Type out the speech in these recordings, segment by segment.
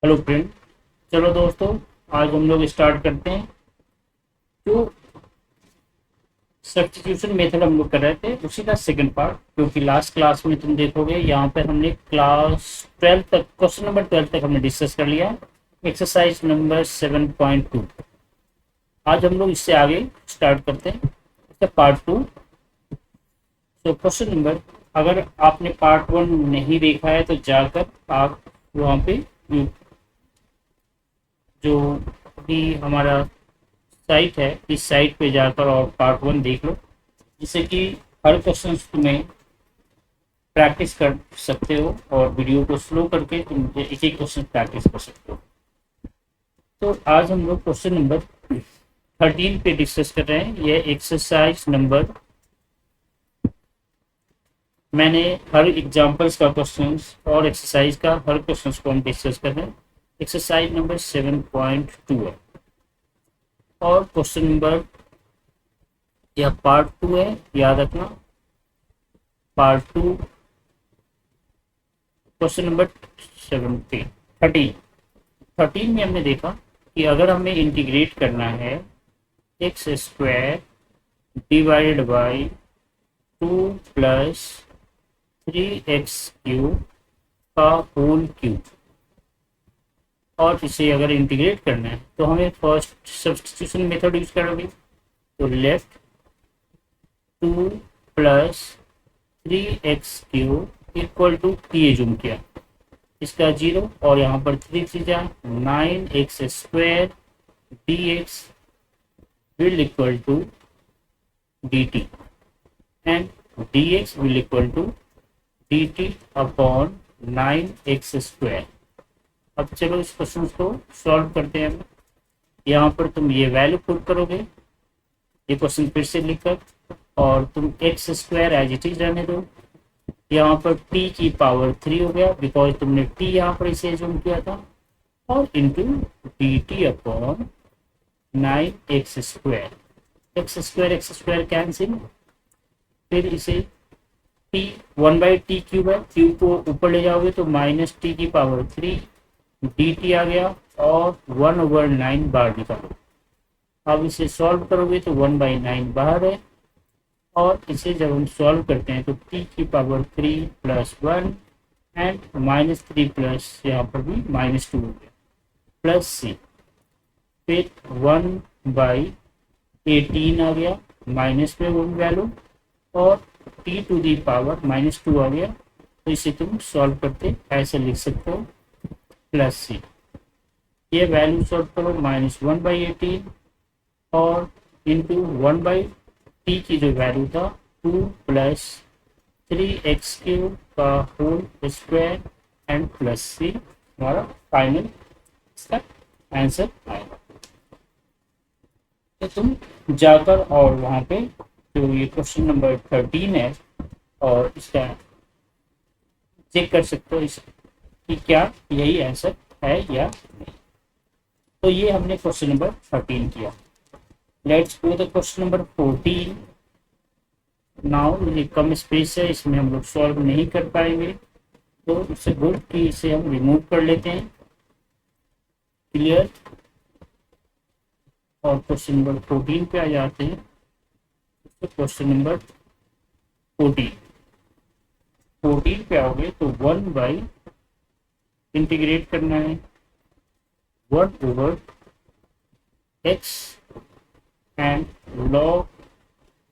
Hello friend. चलो दोस्तों, आज हम लोग स्टार्ट करते हैं। जो सब्स्टिट्यूशन मेथड हम लोग कर रहे थे उसी का सेकंड पार्ट, क्योंकि लास्ट क्लास में तुम देखोगे यहाँ पे हमने क्लास 12 तक, क्वेश्चन नंबर 12 तक हमने डिस्कस कर लिया। Exercise number 7.2। आज हम लोग इससे आगे स्टार्ट करते हैं, इसका पार्ट 2। तो क्वेश्चन नंबर, अगर आपने पार्ट 1 नहीं देखा है तो जाकर आप वहाँ पे जो भी हमारा साइट है, इस साइट पे जाकर और पार्ट 1 देख लो, जिससे कि हर क्वेश्चन तुम्हें प्रैक्टिस कर सकते हो और वीडियो को स्लो करके तुम एक एक क्वेश्चन प्रैक्टिस कर सकते हो। तो आज हम लोग क्वेश्चन नंबर 13 पे डिस्कस कर रहे हैं। ये एक्सरसाइज नंबर, मैंने हर एग्जाम्पल्स का क्वेश्चन और एक्सरसाइज का हर क्वेश्चन को हम डिस्कस कर रहे हैं। एक्सरसाइज नंबर 7.2 है और क्वेश्चन नंबर, यह पार्ट 2 है, याद रखना। पार्ट 2 क्वेश्चन नंबर 13 में हमने देखा कि अगर हमें इंटीग्रेट करना है x square divided by 2 plus 3x³ का होल क्यूब, और इसे अगर इंटीग्रेट करना है तो हमें फर्स्ट सब्स्टिट्यूशन मेथड यूज करोगे। तो left 2 plus 3x³ equal to T assume किया, इसका 0 और यहाँ पर 3 चीजा 9x² dx will equal to dt and dx will equal to dt upon 9x²। अब चलो इस क्वेश्चन को सॉल्व करते हैं। यहाँ पर तुम ये वैल्यू पुट करोगे, ये क्वेश्चन फिर से लिखकर, और तुम x² एज इट इज रहने दो। यहाँ पर t की पावर 3 हो गया बिकॉज तुमने t यहाँ पर इसे एज्यूम किया था, और into dt upon 9x²। x² cancel, फिर इसे t 1/t क्यूब है, क्यूब को ऊपर ले जाओगे तो माइनस टी की पावर 3 dt आ गया, और 1/9 बाहर निकालो। अब इसे सॉल्व करोगे तो 1/9 बाहर है, और इसे जब हम सॉल्व करते हैं तो t की पावर 3 प्लस 1 एंड -3 प्लस यहाँ पर भी -2 हो गया, प्लस c, फिर 1/18 आ गया, माइनस में वो वैल्यू, और t टू दी पावर -2 आ गया। तो इसे तुम सॉल्व करते ऐसे लिख सकते हो, प्लस c। ये वैल्यू सॉल्व करो, -1/18 और इंटू 1/t की जो वैल्यू था 2 प्लस 3x³ का whole square and plus c, हमारा फाइनल इसका आंसर आएगा। तो तुम जाकर और वहाँ पे जो ये क्वेश्चन नंबर 13 है और इसका चेक कर सकते हो कि क्या यही आंसर है या नहीं। तो ये हमने क्वेश्चन नंबर 13 किया। Let's go the question number 14। Now ये कम स्पेस है, इसमें हम लोग सॉल्व नहीं कर पाएंगे, तो इससे गुड कि इसे हम रिमूव कर लेते हैं। क्लियर। और क्वेश्चन नंबर 14 पे आ जाते हैं। तो क्वेश्चन नंबर 14 पे आओगे तो 1 बाई इंटीग्रेट करना है 1/x एंड log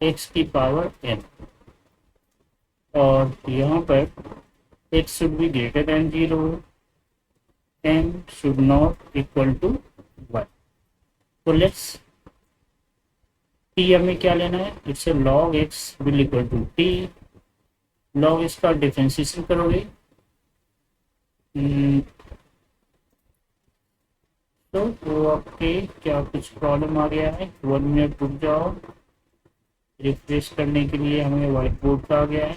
x की पावर n, और यहाँ पर x should be greater than 0, n should not equal to 1। तो लेट्स t हमें क्या लेना है, it's log x will equal to t। log x का डिफरेंशिएशन करोगे तो आपके क्या कुछ प्रॉब्लम आ गया है, 1 मिनट रुक जाओ। रिफ्रेश करने के लिए हमें व्हाइट बोर्ड का आ गया है,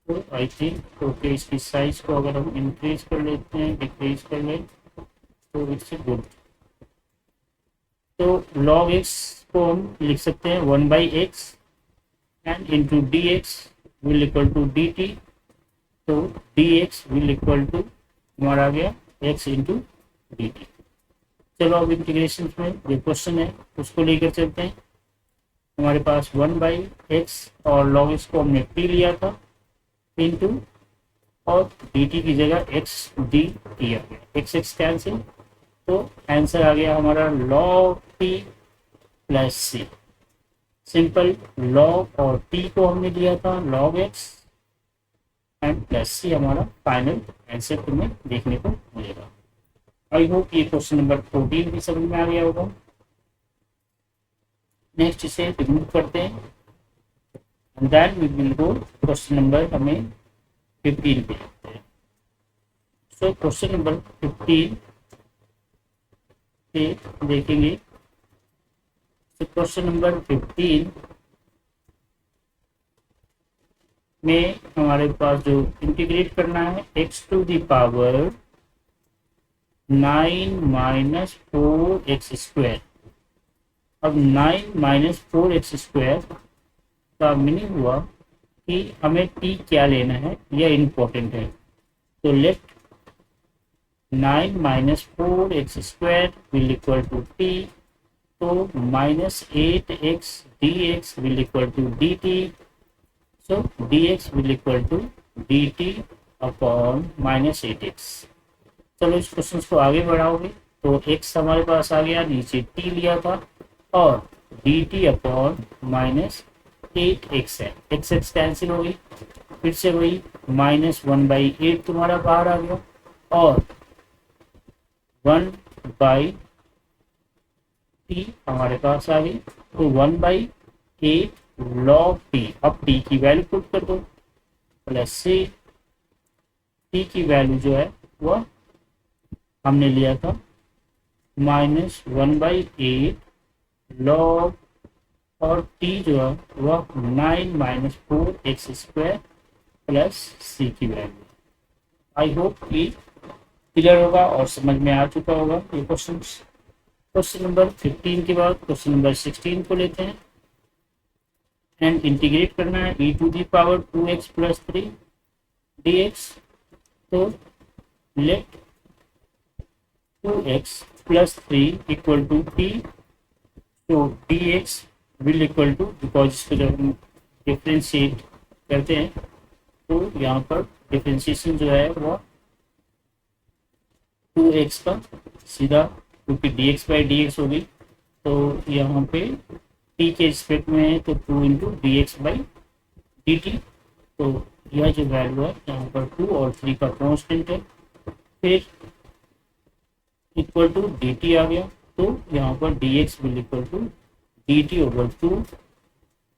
तो आई थिंक ओके। इसकी साइज को अगर हम इंक्रीज कर लेते हैं, डिक्रीज कर लें, तो इट्स गुड। तो log x को हम लिख सकते हैं 1/x and into dx will equal to dt। तो dx विल इक्वल टू हमारा आ गया एक्स इंटू डी टी। चलो अब इंटीग्रेशन में जो क्वेश्चन है उसको लेकर चलते हैं। हमारे पास 1/x और लॉग एक्स को हमने टी लिया था इंटू और डी टी की जगह एक्स डी किया गया, एक्स एक्स कैंसिल, तो आंसर आ गया हमारा लॉग टी प्लस सी। सिंपल लॉग और टी को हमने लिया था log x and plus c हमारा फाइनल आंसर तुम्हें देखने को मिलेगा। आई होप ये क्वेश्चन नंबर 14 भी समझ में आ गया होगा। नेक्स्ट इसे रिमूव करते हैं and then we will go question number हमें 15 पे लिखते हैं। सो क्वेश्चन नंबर 15 पे देखेंगे। क्वेश्चन नंबर 15 में हमारे पास जो इंटीग्रेट करना है x to the power 9 minus 4x square. अब 9 माइनस 4x स्क्वायर का मीनिंग हुआ कि हमें t क्या लेना है, यह इम्पोर्टेंट है। तो let 9 minus 4x square will equal to t, तो minus 8x dx will equal to dt, so dx will equal to dt upon minus 8x। चलो इस क्वेश्चन को आगे बढ़ाओगे तो x हमारे पास आ गया, नीचे t लिया था और dt अपॉन माइनस 8x है, x x कैंसिल हो गई, फिर से वही -1/8 तुम्हारा बाहर आ गया और 1/t हमारे पास आ गई, तो 1/8 log t। अब t की वैल्यू पुट कर दो प्लस से t की वैल्यू जो है वह हमने लिया था -1/8 log और t जो है वह 9 माइनस 4x स्क्वायर प्लस सी की वैल्यू। आई होप कि क्लियर होगा और समझ में आ चुका होगा ये क्वेश्चन। क्वेश्चन नंबर 15 के बाद क्वेश्चन नंबर 16 को लेते हैं एंड इंटीग्रेट करना है e to the power 2x plus 3 dx। तो let 2x plus 3 equal to t, तो dx will equal to, because इसको जब हम डिफ्रेंशिएट करते हैं तो यहाँ पर डिफ्रेंशिएशन जो है वो 2x का सीधा, क्योंकि dx/dx होगी तो यहाँ पे t के रिस्पेक्ट में है तो 2 इंटू dx/dt। तो यह जो वैल्यू है यहाँ पर 2 और 3 का कांस्टेंट है, फिर इक्वल टू dt आ गया, तो यहाँ पर dx will equal to dt over 2।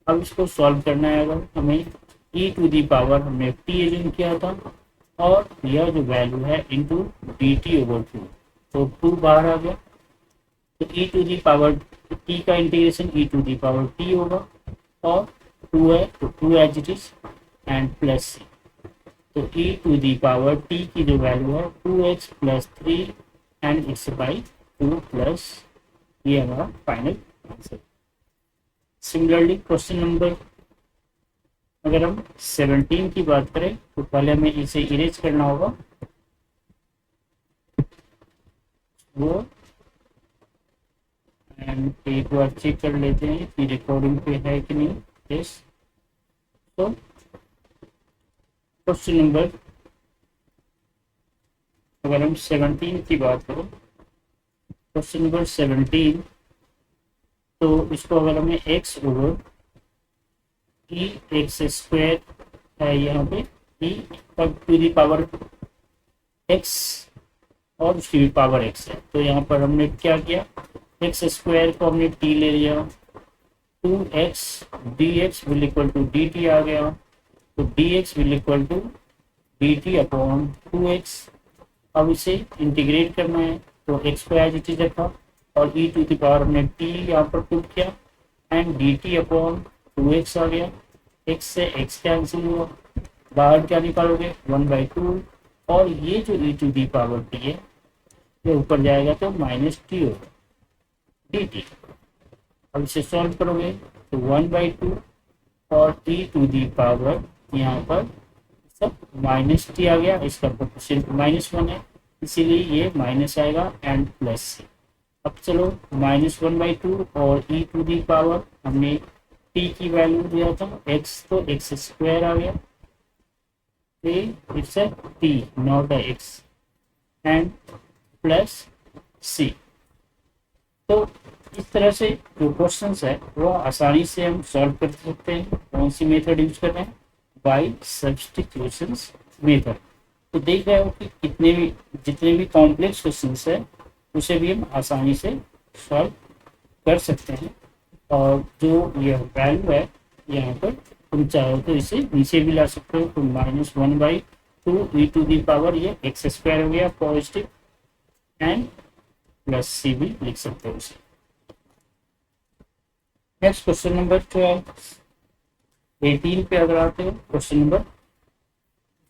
अब इसको सॉल्व करना है, अगर हमें e टू दी पावर हमने t एज्यूम किया था और यह जो वैल्यू है इंटू dt ओवर 2, तो 2 बाहर आ गया, तो e to the power t का integration e to the power t होगा और 2 है तो 2 as it is and plus C, तो e to the power t की जो वैल्यू है 2x plus 3 and it's by 2 plus, ये हमारा final answer. Similarly question number अगर हम 17 की बात करें तो पहले हमें इसे इरेज करना होगा, वो एंड एक बार चेक कर लेते हैं कि रिकॉर्डिंग पे है कि नहीं। यस, तो क्वेश्चन नंबर अगर हम 17 की बात करें, क्वेश्चन नंबर 17, तो इसको अगर हमें x over e x square है यहाँ पे e to the power x और उसकी भी पावर x है, तो यहाँ पर हमने क्या किया, x स्क्वायर को हमने t ले लिया, 2x dx will equal to dt आ गया, तो dx will equal to dt upon 2x। अब इसे इंटीग्रेट करना है तो x को एज इट इज रखा और e टू दी पावर हमने t यहाँ पर पुट किया एंड dt अपॉन 2x आ गया, x से x कैंसिल हुआ, बाहर क्या निकालोगे 1/2 और ये जो e to the power t है ये ऊपर जाएगा तो -t होगा dt। अब इसे सॉल्व करोगे तो 1/2 और e टू दी पावर यहाँ पर सब -t आ गया, इसका कोएफिशिएंट -1 है इसीलिए ये माइनस आएगा एंड प्लस सी। अब चलो -1/2 और e टू दी पावर हमने t की वैल्यू दिया था x, तो x स्क्वायर आ गया, it's t not x and plus c। तो इस तरह से जो क्वेश्चन है वो आसानी से हम सॉल्व कर सकते हैं। कौन सी मेथड यूज कर रहे हैं? By substitution method. तो देख रहे हो कि जितने भी कॉम्प्लेक्स क्वेश्चंस है उसे भी हम आसानी से सॉल्व कर सकते हैं। और जो यह वैल्यू है यहाँ पर तुम चाहो तो इसे नीचे भी ला सकते हो, तो -1/2 e टू दी पावर ये x स्क्वायर हो गया पॉजिटिव एंड प्लस सी भी लिख सकते हो इसे। नेक्स्ट क्वेश्चन नंबर 18 पे अगर आते हो, क्वेश्चन नंबर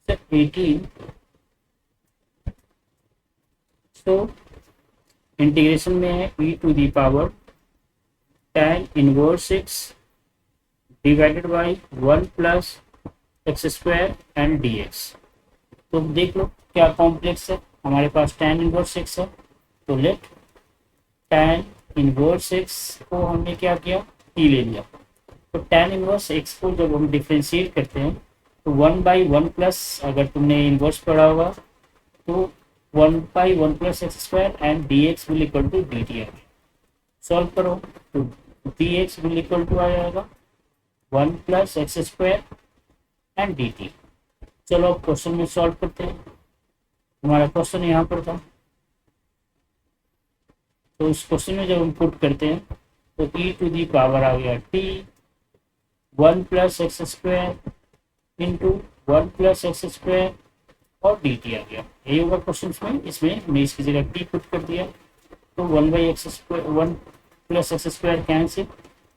18। तो इंटीग्रेशन में है e to the power tan inverse x divided by 1 plus x square and dx। तो देख लो क्या कॉम्प्लेक्स है, हमारे पास tan इनवर्स x है, तो लेट tan इनवर्स x को हमने क्या किया, t ले लिया। तो tan इनवर्स x को जब हम डिफ्रेंशिएट करते हैं तो 1/1 प्लस, अगर तुमने इनवर्स पढ़ा होगा तो 1/1 plus x square and dx will equal to dt है। सॉल्व करो तो dx विल इक्वल टू आ जाएगा 1 plus x square and dt। चलो अब क्वेश्चन में सॉल्व करते हैं। हमारा क्वेश्चन यहाँ पर था, तो इस क्वेश्चन में जब हम पुट करते हैं तो e टू दी पावर आ गया t 1 plus x square into 1 plus x square और dt आ गया। यही होगा क्वेश्चन में। इसमें हमने इसकी जगह t पुट कर दिया, तो 1/x square 1 plus x square cancel.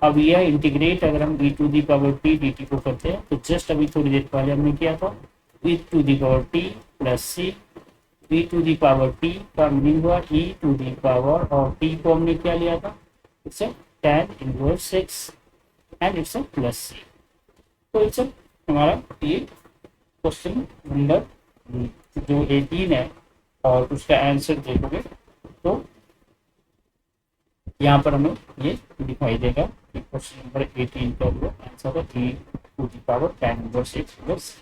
अब यह इंटीग्रेट अगर हम e to the power t dt को करते हैं तो जस्ट अभी थोड़ी देर पहले हमने किया था e to the power t plus c। e to the power t का मीनिंग हुआ e टू दी पावर, और t को हमने क्या लिया था, it's tan inverse x and it's plus c। तो इट्स हमारा ये क्वेश्चन नंबर जो 18 है, और उसका आंसर देखोगे तो यहाँ पर हमें ये दिखाई देगा कि क्वेश्चन नंबर 18 का जो आंसर है e to the power tan inverse x plus.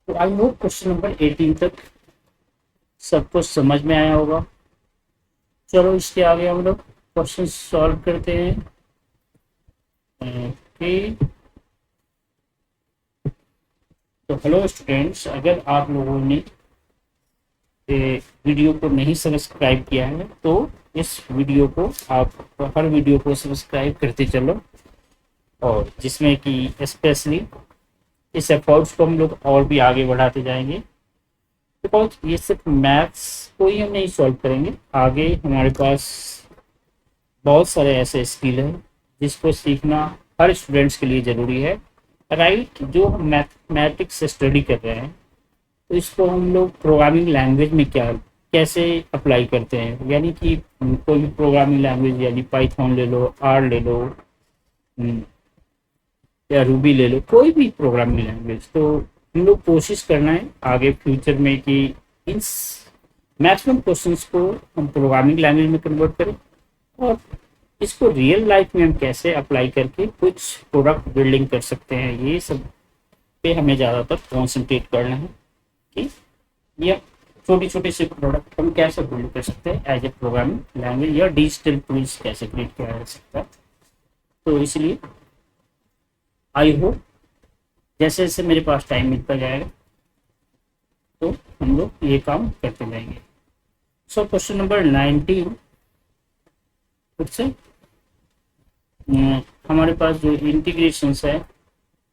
तो आई होप क्वेश्चन नंबर 18 तक सब कुछ समझ में आया होगा। चलो इसके आगे हम लोग क्वेश्चन सॉल्व करते हैं। तो हेलो स्टूडेंट्स, अगर आप लोगों ने वीडियो को नहीं सब्सक्राइब किया है तो इस वीडियो को आप हर वीडियो को सब्सक्राइब करते चलो, और जिसमें कि स्पेशली इस एफर्ट्स को हम लोग और भी आगे बढ़ाते जाएंगे। बिकॉज ये सिर्फ मैथ्स को ही हम नहीं सॉल्व करेंगे, आगे हमारे पास बहुत सारे ऐसे स्किल हैं जिसको सीखना हर स्टूडेंट्स के लिए ज़रूरी है, राइट। जो हम मैथमेटिक्स स्टडी कर रहे हैं तो इसको हम लोग प्रोग्रामिंग लैंग्वेज में कैसे अप्लाई करते हैं, यानी कि कोई भी प्रोग्रामिंग लैंग्वेज, यानी पाइथन ले लो, आर ले लो या रूबी ले लो, कोई भी प्रोग्रामिंग लैंग्वेज। तो हम लोग कोशिश करना है आगे फ्यूचर में कि इन मैक्सिमम क्वेश्चंस को हम प्रोग्रामिंग लैंग्वेज में कन्वर्ट करें, और इसको रियल लाइफ में हम कैसे अप्लाई करके कुछ प्रोडक्ट बिल्डिंग कर सकते हैं, ये सब पे हमें ज़्यादातर कॉन्सेंट्रेट करना है कि यह छोटी छोटी सी प्रोडक्ट हम कैसे बिल्ड कर सकते हैं एज ए प्रोग्रामिंग लैंग्वेज, या डिजिटल टूल्स कैसे क्रिएट किया जा सकता है। तो इसलिए आई होप जैसे जैसे मेरे पास टाइम मिलता जाएगा तो हम लोग ये काम करते जाएंगे। सो क्वेश्चन नंबर 19 फिर से हमारे पास जो इंटीग्रेशन है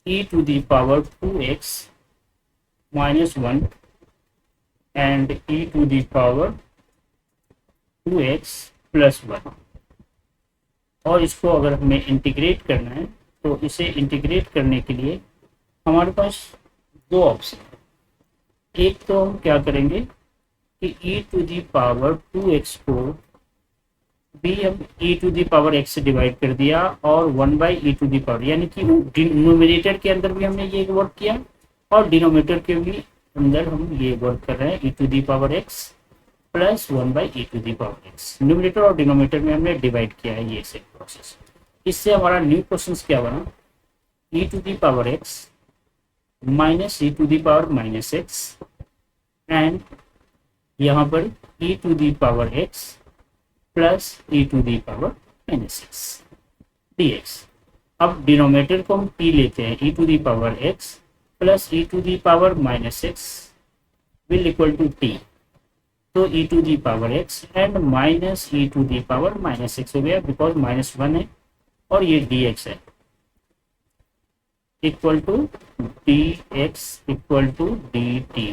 e to the power 2x minus 1 and e to the power 2x plus 1, और इसको अगर हमें इंटीग्रेट करना है तो इसे इंटीग्रेट करने के लिए हमारे पास दो ऑप्शन है। एक तो हम क्या करेंगे कि e to the power 2x को भी हम e to the power x से डिवाइड कर दिया, और 1/e टू दी पावर, यानी कि न्यूमरेटर के अंदर भी हमने ये वर्क किया और डिनोमिनेटर के भी अंदर हम ये वर्क कर रहे हैं e to the power x plus 1/e⁴x। Numerator और डिनोमिनेटर में हमने डिवाइड किया है ये से प्रोसेस। इससे हमारा न्यू क्वेश्चन क्या बना, e to the power x minus e to the power minus x and यहाँ पर e to the power x plus e to the power minus x dx। अब डिनोमिनेटर को हम p लेते हैं, e to the power x plus e to the power minus x will equal to t। तो e to the power x and minus e to the power minus x हो गया because -1 है और ये dx है equal to dx equal to dt।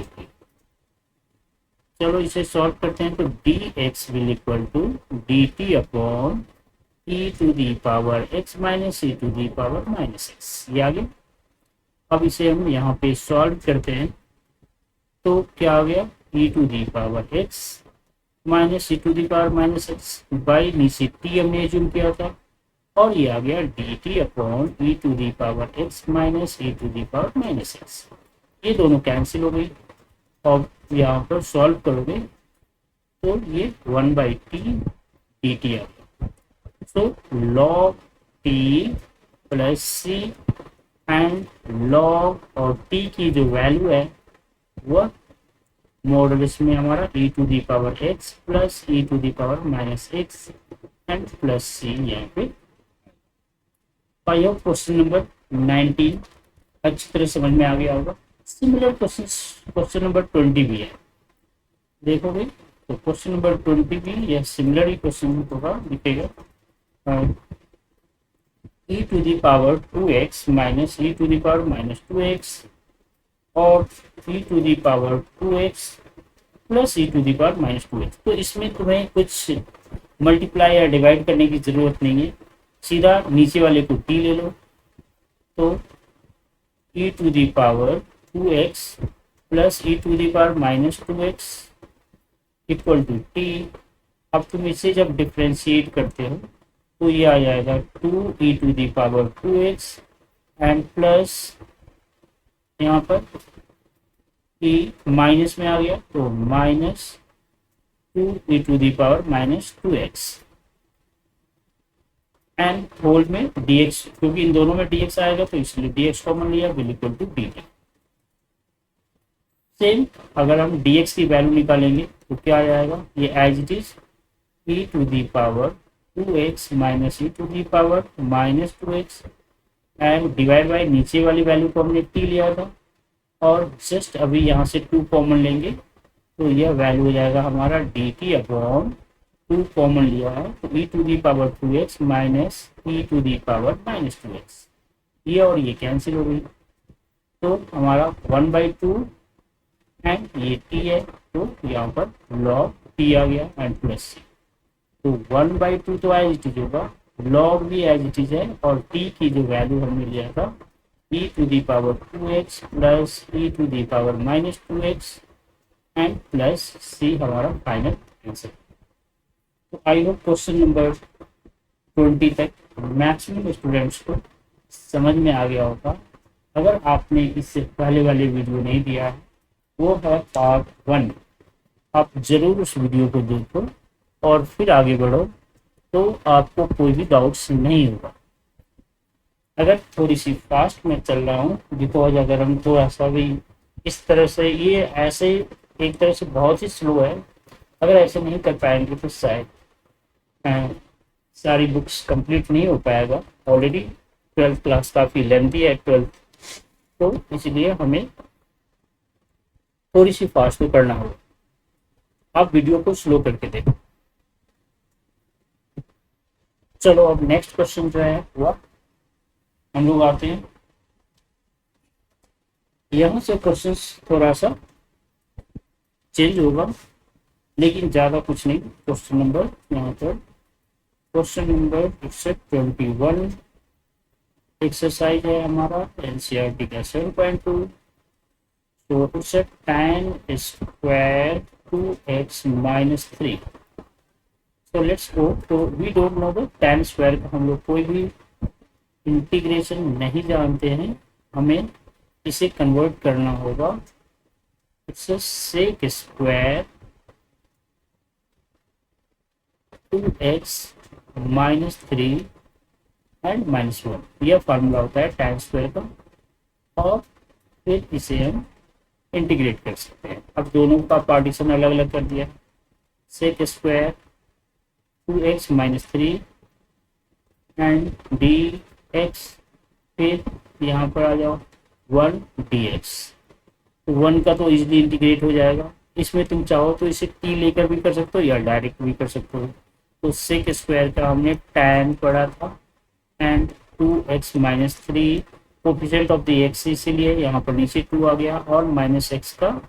चलो इसे solve करते हैं। तो dx will equal to dt upon e to the power x minus e to the power minus x, ये आ गया। अब इसे हम यहाँ पे सॉल्व करते हैं तो क्या आ गया, e to the power x minus e to the power minus x by नीचे t हमने एज्यूम किया था और ये आ गया dt upon e to the power x minus e to the power minus x. ये दोनों कैंसिल हो गई और यहाँ पर सॉल्व करोगे तो ये 1/t dt आ गया। सो log t plus c and log और t की जो वैल्यू है वह मॉडुलस में हमारा e to the power x plus e to the power minus x and plus c यहाँ पे। आई होप क्वेश्चन नंबर 19 अच्छी तरह समझ में आ गया होगा। सिमिलर क्वेश्चन नंबर 20 भी है, देखोगे तो क्वेश्चन नंबर 20 भी यह सिमिलर ही क्वेश्चन होगा, दिखेगा e to the power 2x minus e to the power minus 2x और e to the power 2x plus e to the power minus 2x। तो इसमें तुम्हें कुछ मल्टीप्लाई या डिवाइड करने की जरूरत नहीं है, सीधा नीचे वाले को t ले लो। तो e to the power 2x plus e to the power minus 2x equal to t। अब तुम इसे जब डिफ्रेंशिएट करते हो तो ये आ जाएगा 2e to the power 2x and plus यहाँ पर e माइनस में आ गया तो minus 2e to the power minus 2x and whole में dx, क्योंकि इन दोनों में dx आएगा तो इसलिए dx कॉमन लिया will equal to dt। Same अगर हम dx की वैल्यू निकालेंगे तो क्या आ जाएगा, ये as it is e to the power 2x minus e to the power minus 2x and divide by नीचे वाली वैल्यू को हमने t लिया था और जस्ट अभी यहाँ से 2 कॉमन लेंगे तो यह वैल्यू हो जाएगा हमारा dt अपॉन 2 कॉमन लिया है तो e to the power 2x minus e to the power minus 2x, ये और ये कैंसिल हो गई तो हमारा 1/2 एंड ये t है तो यहाँ पर log t आ गया एंड प्लस c। तो 1/2 तो एज इट इज होगा, log भी एज इट इज है और t की जो वैल्यू हमने लिया था e to the power 2x plus e to the power minus 2x and plus c हमारा फाइनल आंसर। तो आई होप क्वेश्चन नंबर 20 तक मैक्सिमम स्टूडेंट्स को समझ में आ गया होगा। अगर आपने इससे पहले वाले वीडियो नहीं दिया है वो है पार्ट 1, आप जरूर उस वीडियो को देखो और फिर आगे बढ़ो तो आपको कोई भी डाउट्स नहीं होगा। अगर थोड़ी सी फास्ट में चल रहा हूँ बिकॉज अगर हम थोड़ा सा भी इस तरह से, ये ऐसे एक तरह से बहुत ही स्लो है, अगर ऐसे नहीं कर पाएंगे तो शायद सारी बुक्स कंप्लीट नहीं हो पाएगा। ऑलरेडी 12th क्लास काफ़ी लेंथी है 12th, तो इसलिए हमें थोड़ी सी फास्ट में करना होगा। आप वीडियो को स्लो करके देखो। चलो अब नेक्स्ट क्वेश्चन जो है वो हम लोग आते हैं। यहाँ से क्वेश्चन थोड़ा सा चेंज होगा लेकिन ज़्यादा कुछ नहीं। क्वेश्चन नंबर यहाँ पर क्वेश्चन नंबर 21 एक्सरसाइज है हमारा एनसीईआरटी का 7.2। तो उससे tan स्क्वायर 2x माइनस 3। तो लेट्स गो। तो we don't know the tan square का हम लोग कोई भी इंटीग्रेशन नहीं जानते हैं, हमें इसे कन्वर्ट करना होगा it's sec square 2x -3 and -1, यह फार्मूला होता है tan स्क्वायर का। और फिर इसे हम इंटीग्रेट कर सकते हैं। अब दोनों का पार्टीशन अलग अलग कर दिया, sec square 2x-3 and d x, फिर यहाँ पर आ जाओ 1 डी एक्स। तो 1 का तो इजीली इंटीग्रेट हो जाएगा। इसमें तुम चाहो तो इसे t लेकर भी कर सकते हो या डायरेक्ट भी कर सकते हो। तो सेक स्क्वायर का हमने tan पढ़ा था and 2x-3, coefficient of the x इसीलिए यहाँ पर नीचे 2 आ गया, और -x का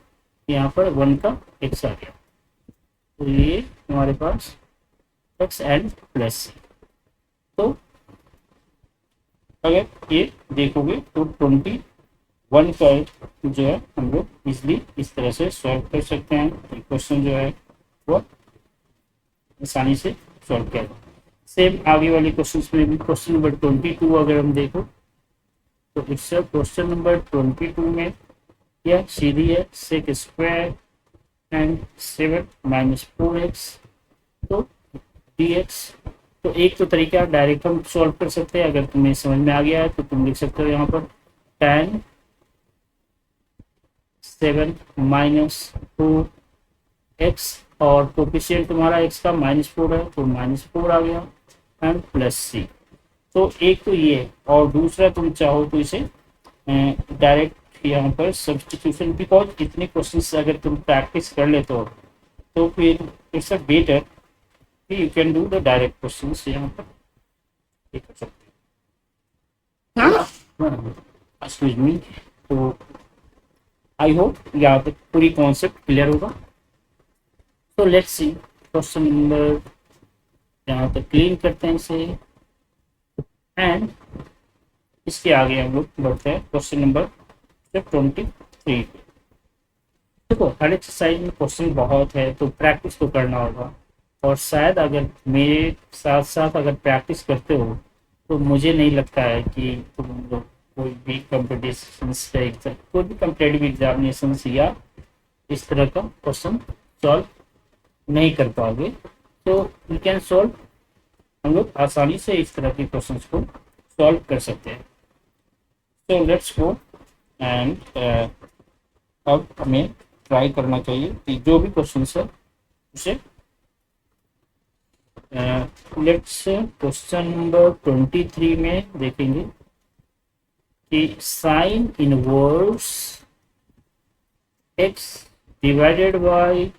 यहाँ पर 1 का x आ गया। तो ये हमारे पास x एंड प्लस c। तो अगर ये देखोगे तो 21 का जो है हम लोग इजली इस तरह से सॉल्व कर सकते हैं। क्वेश्चन जो है वो आसानी से सॉल्व किया जाए। सेम आगे वाले क्वेश्चंस में भी क्वेश्चन नंबर 22 अगर हम देखो तो इट्स क्वेश्चन नंबर 22 में यह सीधी है सेक स्क्वायर एंड 7 -4x तो dx। तो एक तो तरीका डायरेक्ट हम सॉल्व कर सकते हैं, अगर तुम्हें समझ में आ गया है तो तुम लिख सकते हो यहाँ पर tan 7 -4x, और कोफिशिएंट तुम्हारा x का -4 है तो -4 आ गया एंड प्लस c। तो एक तो ये है, और दूसरा तुम चाहो तो इसे डायरेक्ट यहाँ पर सब्स्टिट्यूशन, बिकॉज इतने क्वेश्चंस अगर तुम प्रैक्टिस कर लेते हो तो फिर it's a better you can do the direct questions यहाँ पर ये कर सकते हो। Excuse me. तो आई होप यहाँ पर पूरी कॉन्सेप्ट क्लियर होगा। तो लेट्स सी क्वेश्चन नंबर, यहाँ पर क्लीन करते हैं इसे एंड इसके आगे हम लोग बढ़ते हैं क्वेश्चन नंबर 23। देखो हर एक्सरसाइज में क्वेश्चन बहुत है तो प्रैक्टिस तो करना होगा, और शायद अगर मेरे साथ साथ अगर प्रैक्टिस करते हो तो मुझे नहीं लगता है कि तुम लोग कोई भी कॉम्पिटिशन्स का एग्जाम, कोई भी कम्पिटेटिव एग्जामिनेशन या इस तरह का क्वेश्चन सॉल्व नहीं कर पाओगे। तो यू कैन सॉल्व, हम लोग आसानी से इस तरह के क्वेश्चन को सॉल्व कर सकते हैं। तो लेट्स गो एंड अब हमें ट्राई करना चाहिए कि जो भी क्वेश्चन है उसे लेट्स क्वेश्चन नंबर 23 में देखेंगे कि sine inverse x divided by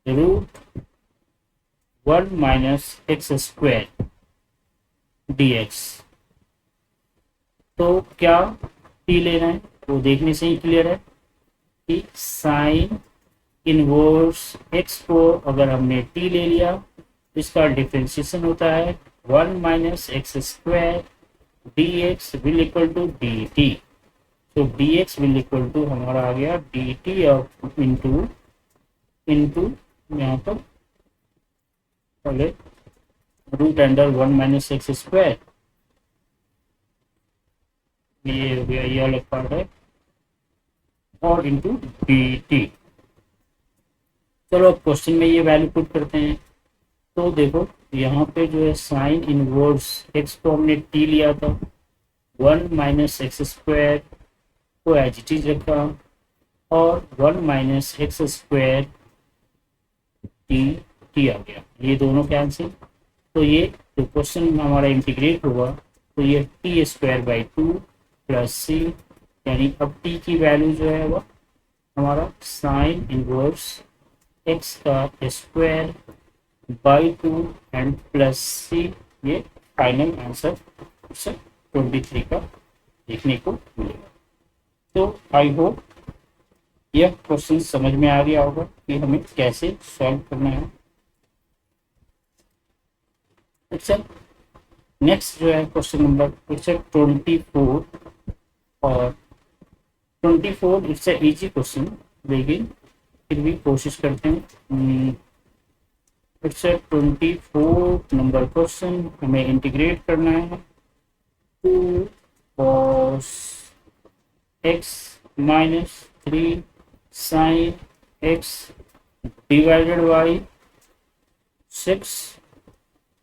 √1 - x square dx। तो क्या t लेना है वो देखने से ही क्लियर है कि साइन इनवर्स x को अगर हमने t ले लिया इसका डिफरेंशिएशन होता है 1 - x square dx will equal to dt। तो dx विल इक्वल टू हमारा आ गया dt ऑफ इंटू यहाँ पर पहले √1 - x स्क्वायर, ये हो गया ये अलग पार्ट है, और इंटू dt। चलो अब क्वेश्चन में ये वैल्यू पुट करते हैं। तो देखो यहाँ पे जो है साइन इनवर्स x को हमने t लिया था, 1 - x स्क्वायर को एज इट इज रखा, और 1 - x स्क्वायर t आ गया, ये दोनों कैंसिल। तो ये जो क्वेश्चन हमारा इंटीग्रेट होगा तो ये t square by 2 plus c, यानी अब t की वैल्यू जो है वह हमारा साइन इनवर्स x का square by 2 and plus c, ये फाइनल आंसर 23 का देखने को मिलेगा। तो आई होप यह क्वेश्चन समझ में आ गया होगा कि हमें कैसे सॉल्व करना है। अच्छा नेक्स्ट जो है क्वेश्चन नंबर 24, और 24 इट्स ए इजी क्वेश्चन, लेकिन फिर भी कोशिश करते हैं। इट्स ए 24 नंबर क्वेश्चन, हमें इंटीग्रेट करना है 2 cos x - 3 sine x divided by 6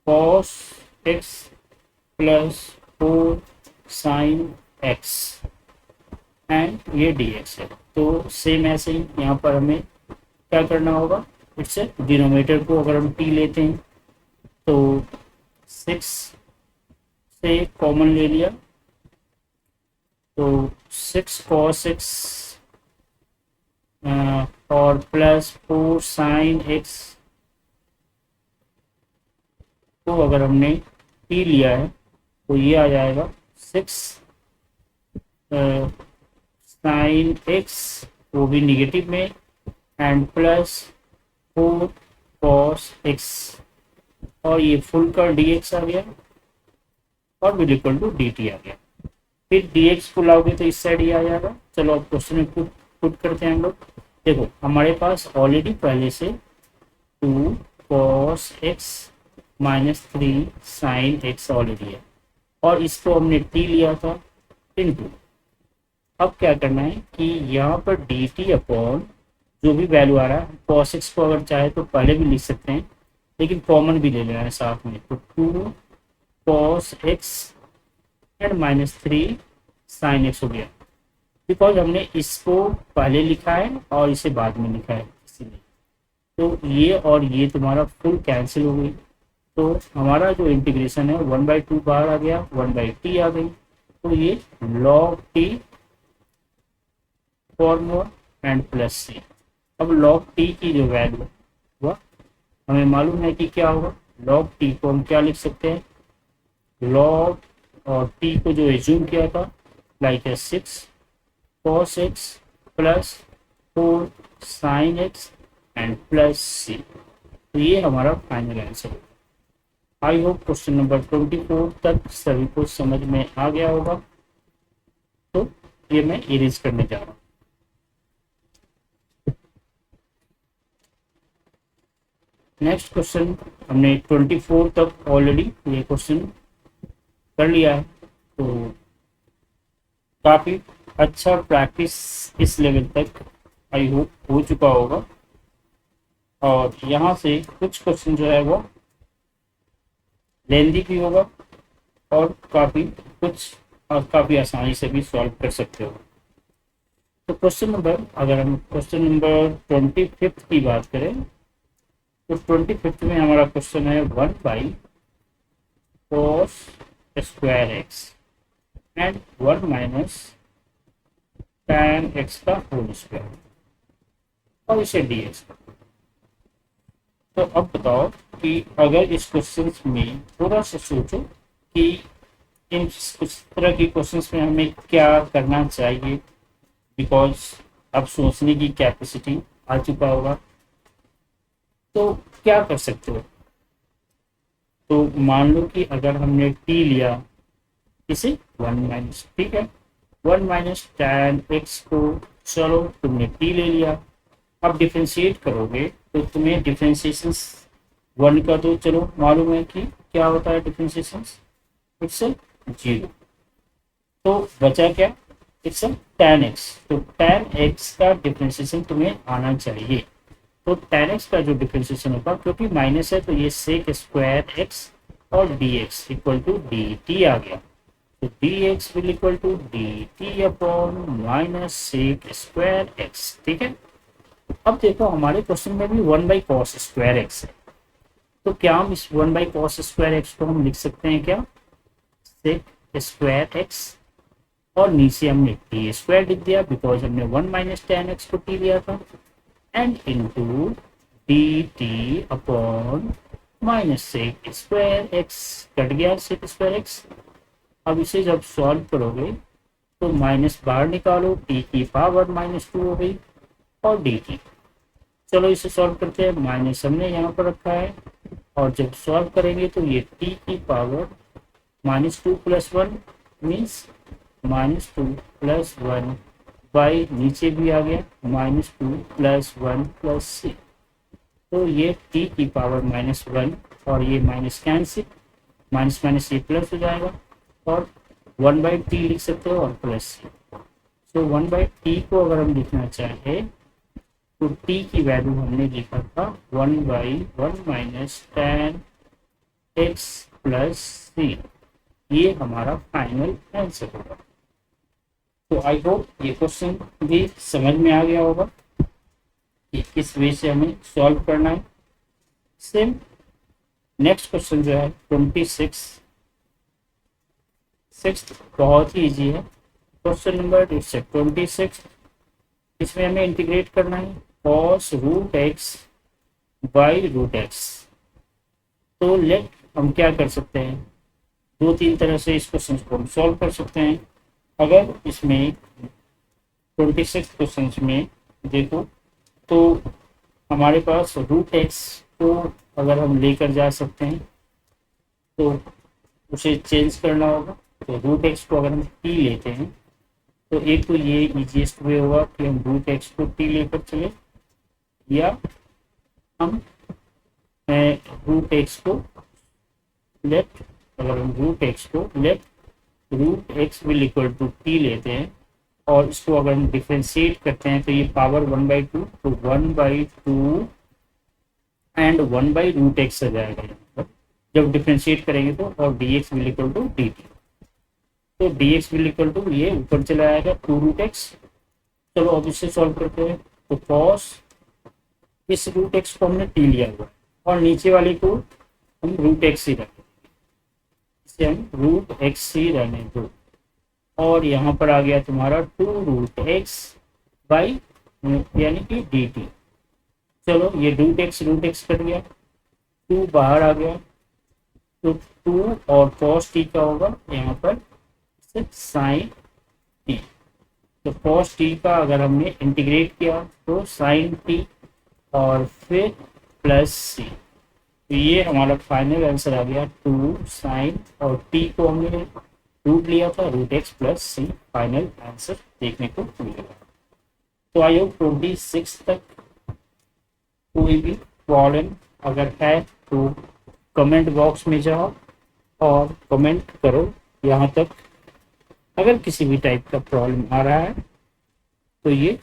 cos x plus 4 sign x and ये डी एक्स है। तो सेम ऐसे ही यहाँ पर हमें क्या करना होगा, इससे डिनोमिनेटर को अगर हम टी लेते हैं तो 6 से कॉमन ले लिया तो 6 cos x और प्लस 4 साइन x को अगर हमने टी लिया है तो ये आ जाएगा 6 साइन x वो भी निगेटिव में एंड प्लस 4 cos x और ये फुल का dx आ गया और विल इक्वल टू dt आ गया। फिर dx को लाओगे तो इस साइड ही आ जाएगा। चलो अब क्वेश्चन में पुट करते हैं हम लोग। देखो हमारे पास ऑलरेडी पहले से 2 cos x minus 3 sine x already है और इसको हमने t लिया था इनटू। अब क्या करना है कि यहाँ पर dt अपॉन जो भी वैल्यू आ रहा है cos x को अगर चाहे तो पहले भी लिख सकते हैं लेकिन कॉमन भी ले लेना है साथ में। तो 2 cos x and minus 3 sine x हो गया बिकॉज हमने इसको पहले लिखा है और इसे बाद में लिखा है इसीलिए। तो ये और ये तुम्हारा फुल कैंसिल हो गई तो हमारा जो इंटीग्रेशन है 1/2 बाहर आ गया, 1/t आ गई। तो ये log t formula and plus C. अब log t की जो वैल्यू वह हमें मालूम है कि क्या होगा। log t को हम क्या लिख सकते हैं, log और t को जो एज्यूम किया था लाइक है 6 cos x plus 4 sine x and plus C. तो ये हमारा फाइनल आंसर है। आई होप क्वेश्चन नंबर 24 तक सभी को समझ में आ गया होगा। तो ये मैं इरेज करने जा रहा हूँ। नेक्स्ट क्वेश्चन हमने 24 तक ऑलरेडी ये क्वेश्चन कर लिया है तो काफ़ी अच्छा प्रैक्टिस इस लेवल तक आई होप हो चुका होगा। और यहाँ से कुछ क्वेश्चन जो है वो लेंदी भी होगा और काफ़ी आसानी से भी सॉल्व कर सकते हो। तो क्वेश्चन नंबर अगर हम क्वेश्चन नंबर 25 की बात करें तो 25 में हमारा क्वेश्चन है 1/cos square x and 1 minus tan x का होल स्क्वायर और इसे dx। तो अब बताओ कि अगर इस क्वेश्चन में थोड़ा सा सोचो कि इन कुछ तरह के क्वेश्चंस में हमें क्या करना चाहिए बिकॉज अब सोचने की कैपेसिटी आ चुका होगा। तो क्या कर सकते हो, तो मान लो कि अगर हमने t लिया इसे 1 माइनस, ठीक है 1 माइनस tan x को चलो तुमने t ले लिया। अब डिफ्रेंशिएट करोगे तो तुम्हें डिफ्रेंशिएशन 1 का तो चलो मालूम है कि क्या होता है डिफ्रेंशिएशन, इट्स 0। तो बचा क्या, इट्स tan x। तो tan x का डिफ्रेंशिएशन तुम्हें आना चाहिए। तो tan x का जो डिफ्रेंशिएशन होगा क्योंकि माइनस है तो ये sec स्क्वायर x और dx इक्वल टू dt आ गया। तो dx will equal to dt upon minus sec square x, ठीक है। अब देखो हमारे क्वेश्चन में भी 1/cos स्क्वायर x है तो क्या हम इस 1/cos स्क्वायर x को हम लिख सकते हैं क्या, sec स्क्वायर x और नीचे हमने t स्क्वायर लिख दिया बिकॉज हमने 1 माइनस tan x को t लिया था and into dt upon minus sec square x, cut गया sec स्क्वायर x। अब इसे जब सॉल्व करोगे तो माइनस बाहर निकालो, t की पावर -2 हो गई और dt। चलो इसे सॉल्व करते हैं, माइनस हमने यहाँ पर रखा है और जब सॉल्व करेंगे तो ये t की पावर -2 + 1 मीन्स -2 + 1 बाई नीचे भी आ गया -2 + 1 + c। तो ये t की पावर -1 और ये माइनस कैंसिल, माइनस माइनस ये प्लस हो जाएगा और 1/t लिख सकते हो और प्लस c। तो 1/t को अगर हम लिखना चाहें तो t की वैल्यू हमने लिखा था 1/1 - tan x प्लस सी, ये हमारा फाइनल आंसर होगा। तो आई होप ये क्वेश्चन भी समझ में आ गया होगा कि किस वे से हमें सॉल्व करना है। सेम नेक्स्ट क्वेश्चन जो है 26 बहुत ही इजी है। क्वेश्चन नंबर 26, इसमें हमें इंटीग्रेट करना है cos root x by root x. तो लेट हम क्या कर सकते हैं, दो तीन तरह से इस क्वेश्चन को हम सॉल्व कर सकते हैं। अगर इसमें 26 क्वेश्चन में देखो तो हमारे पास रूट एक्स को अगर हम लेकर जा सकते हैं तो उसे चेंज करना होगा। तो रूट एक्स को अगर हम टी लेते हैं तो एक तो ये इजीएस्ट वे होगा कि हम रूट एक्स को टी लेकर चले, या हम रूट एक्स को लेफ्ट, अगर हम रूट एक्स को left root x will equal to t लेते हैं और इसको अगर हम डिफ्रेंशिएट करते हैं तो ये पावर 1/2, तो 1/2 एंड 1/√x आ जाएगा यहाँ पर जब डिफ्रेंशिएट करेंगे तो, और dx will equal to dt। तो dx विल इक्वल टू ये ऊपर चला आएगा 2√x। चलो अब इसे सॉल्व करते हैं। तो cos इस रूट एक्स को हमने टी लिया हुआ और नीचे वाले को हम रूट एक्स ही रखें, इसे हम रूट एक्स ही रहने दो। और यहाँ पर आ गया तुम्हारा 2√x बाई यानी कि dt। चलो ये रूट एक्स कट गया, 2 बाहर आ गया, तो 2 और cos t का होगा यहाँ पर sin t। तो cos t का अगर हमने इंटीग्रेट किया तो sin t और फिर प्लस सी, तो ये हमारा फाइनल आंसर आ गया 2 sin, और t को हमने रूट लिया था रूट एक्स प्लस सी, फाइनल आंसर देखने को मिलेगा। तो आई होप 26 तक कोई भी प्रॉब्लम अगर है तो कमेंट बॉक्स में जाओ और कमेंट करो यहाँ तक। अगर किसी भी टाइप का प्रॉब्लम आ रहा है तो ये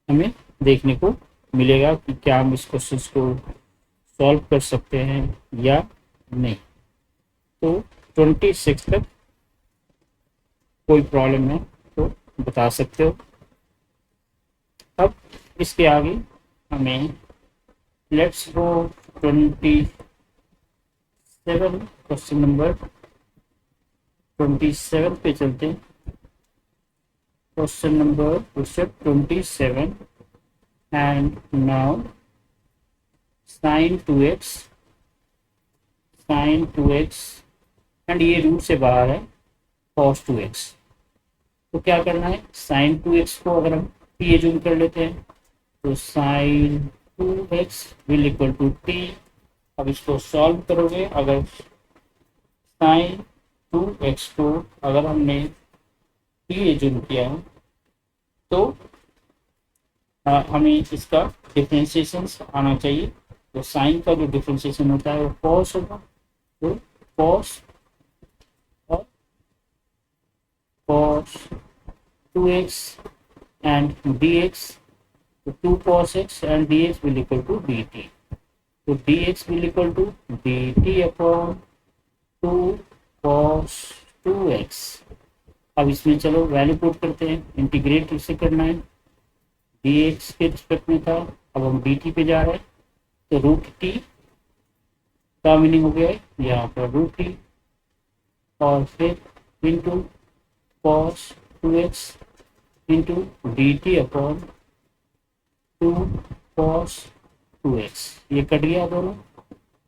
हमें देखने को मिलेगा कि क्या हम इस क्वेश्चन को सॉल्व कर सकते हैं या नहीं। तो 26 तक कोई प्रॉब्लम है तो बता सकते हो। अब इसके आगे हमें लेट्स गो 27, क्वेश्चन नंबर 27 पे चलते हैं। Question number 27 and now sin 2x and ये रूट से बाहर है cos 2x। तो क्या करना है, sin 2x को अगर हम t एज्यूम कर लेते हैं तो sin 2x will equal to t। अब इसको सॉल्व करोगे, अगर sin 2x को अगर हमने t एज्यूम किया तो हमें इसका डिफ्रेंशिएशन आना चाहिए। तो साइन का जो डिफ्रेंशिएशन होता है वो cos होगा, तो cos और cos 2x एंड dx, तो 2 cos x and dx will equal to dt। तो dx will equal to dt upon 2 cos 2x। अब इसमें चलो वैल्यू पुट करते हैं, इंटीग्रेट इसे करना है, dx के रिस्पेक्ट में था, अब हम dt पे जा रहे हैं। तो रूट टी का मीनिंग हो गया है यहाँ पर रूट टी और फिर into cos 2x into dt upon 2 cos 2x। ये कट गया दोनों,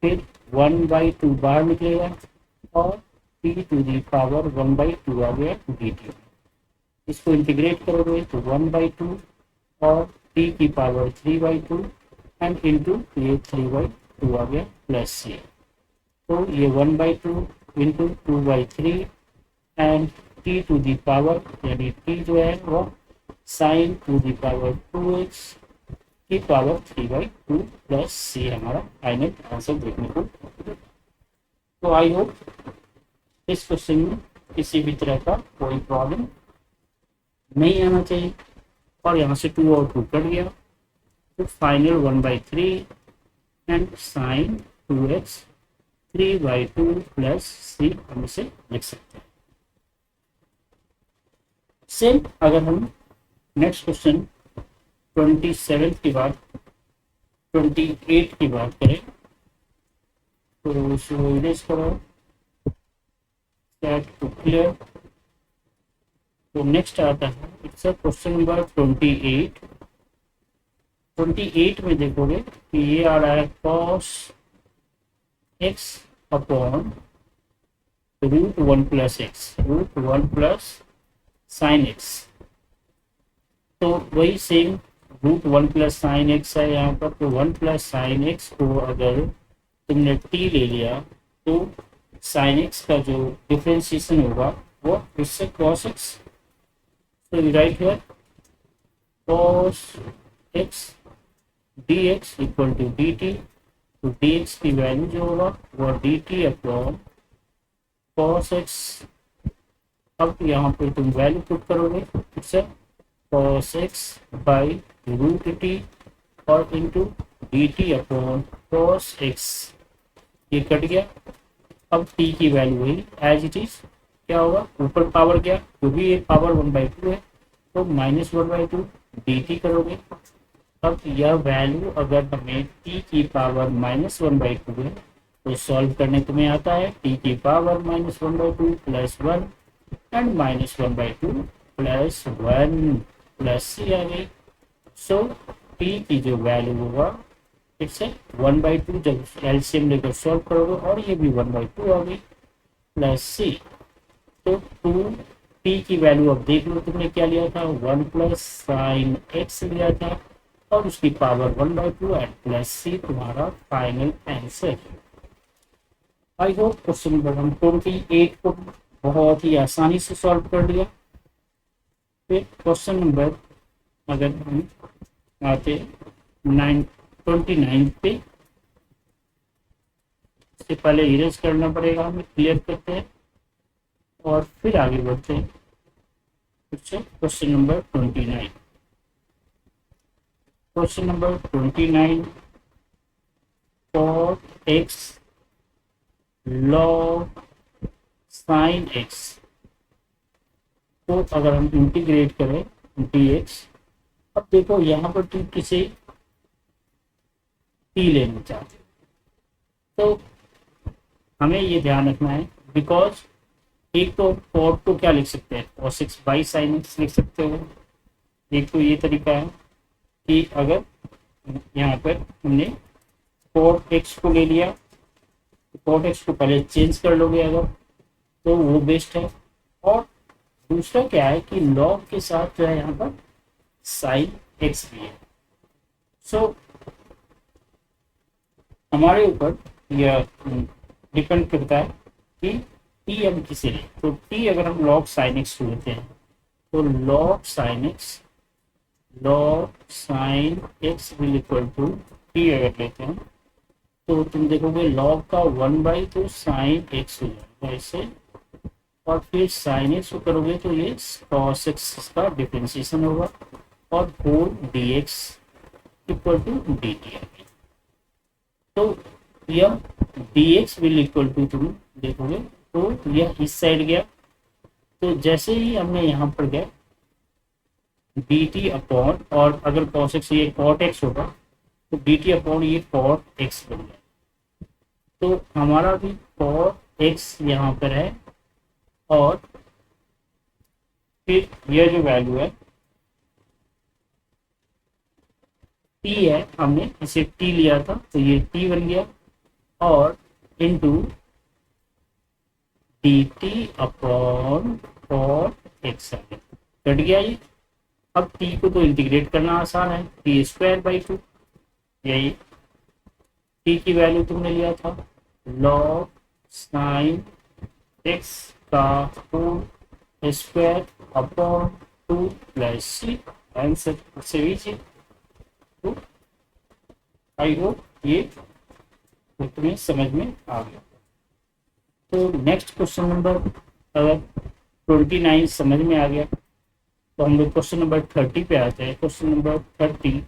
फिर 1/2 बाहर निकलेगा और t टू दी पावर 1/2 आ गया dt। इसको इंटीग्रेट करोगे तो 1/2 और t की पावर 3/2 एंड इंटू ये 3/2 आ गया प्लस सी। तो ये 1/2 into 2/3 and t to the power यानी t जो है वो sin to the power 2x की पावर 3/2 प्लस सी हमारा फाइनल आंसर देखने को। तो आई होप इस क्वेश्चन में किसी भी तरह का कोई प्रॉब्लम नहीं आना चाहिए। और यहाँ से 2 और 2 कट गया, तो final 1/3 and sine 2x 3/2 plus c हम इसे लिख सकते हैं। सेम अगर हम नेक्स्ट क्वेश्चन 27 की बात 28 की बात करें तो इसको इरेज करो, सेट टू क्लियर। तो नेक्स्ट आता है इट्स अ क्वेश्चन नंबर 28। 28 में देखोगे कि ये आ रहा है cos x upon √1 plus sine x. तो वही सेम √1 प्लस साइन एक्स है यहाँ पर, तो 1 प्लस साइन एक्स को अगर तुमने t ले लिया तो साइन एक्स का जो डिफ्रेंशिएशन होगा वो इससे cos x। तो you write here cos x dx equal to dt। तो dx की वैल्यू जो होगा वो dt अपॉन cos x। अब यहाँ पे तुम वैल्यू पुट करोगे, इससे cos x बाई √t और into dt upon cos x, ये कट गया। अब t की वैल्यू वही एज इट इज, क्या होगा ऊपर पावर गया क्योंकि ये पावर 1/2 है, तो -1/2 dt करोगे। अब यह वैल्यू अगर हमें t की पावर -1/2 है तो सॉल्व करने तुम्हें आता है t की power -1/2 plus 1 and -1/2 plus 1 plus c आ गई। सो t की जो वैल्यू होगा इट्स 1/2, जब एलसीएम लेकर सॉल्व करोगे और ये भी 1/2 आ गई प्लस c। तो 2t की वैल्यू अब देख लो तुमने क्या लिया था, 1 प्लस साइन एक्स लिया था और उसकी पावर 1/2 एंड प्लस c तुम्हारा final answer. I hope question number हम 28 को बहुत ही आसानी से सॉल्व कर लिया। फिर क्वेश्चन नंबर अगर हम आते 29 पे, इससे पहले इरेज करना पड़ेगा, हमें क्लियर करते हैं और फिर आगे बढ़ते हैं। Question number 29। Question number 29 cos x log sin x को अगर हम इंटीग्रेट करें dx। अब देखो यहाँ पर तुम किसे t लेना चाहते तो हमें ये ध्यान रखना है, बिकॉज एक तो cos को क्या लिख सकते हैं cos x by sin x लिख सकते हो। एक तो ये तरीका है कि अगर यहाँ पर हमने cos x को ले लिया तो cos x को पहले चेंज कर लोगे अगर, तो वो बेस्ट है। और दूसरा क्या है कि log के साथ जो है यहाँ पर sin x भी है। सो हमारे ऊपर यह डिपेंड करता है कि t हम किसे लें। तो t अगर हम log sin x लेते हैं तो log sin x will equal to t अगर लेते हैं तो तुम देखोगे log का 1/2 sin x हो जाएगा इससे, और फिर sin x को करोगे तो ये cos x का डिफरेंशिएशन होगा और whole dx equal to dt। तो यह dx विल इक्वल टू तुम देखोगे तो यह इस साइड गया, तो जैसे ही हमने यहाँ पर गया dt अपॉन, और अगर cos x ये cot x होगा तो dt अपॉन ये cot x बन गया। तो हमारा भी cot x यहाँ पर है और फिर यह जो वैल्यू है t है, हमने इसे t लिया था तो ये t बन गया और into dt upon cot x cut गया ये। अब t को तो इंटीग्रेट करना आसान है, t²/2 यही t की वैल्यू तुमने लिया था log sin x का whole square upon 2 plus c answer से भी चीज। तो आई होप ये तुम्हें समझ में आ गया। तो नेक्स्ट क्वेश्चन नंबर अगर 29 समझ में आ गया तो हम लोग क्वेश्चन नंबर 30 पे आते हैं। क्वेश्चन नंबर 30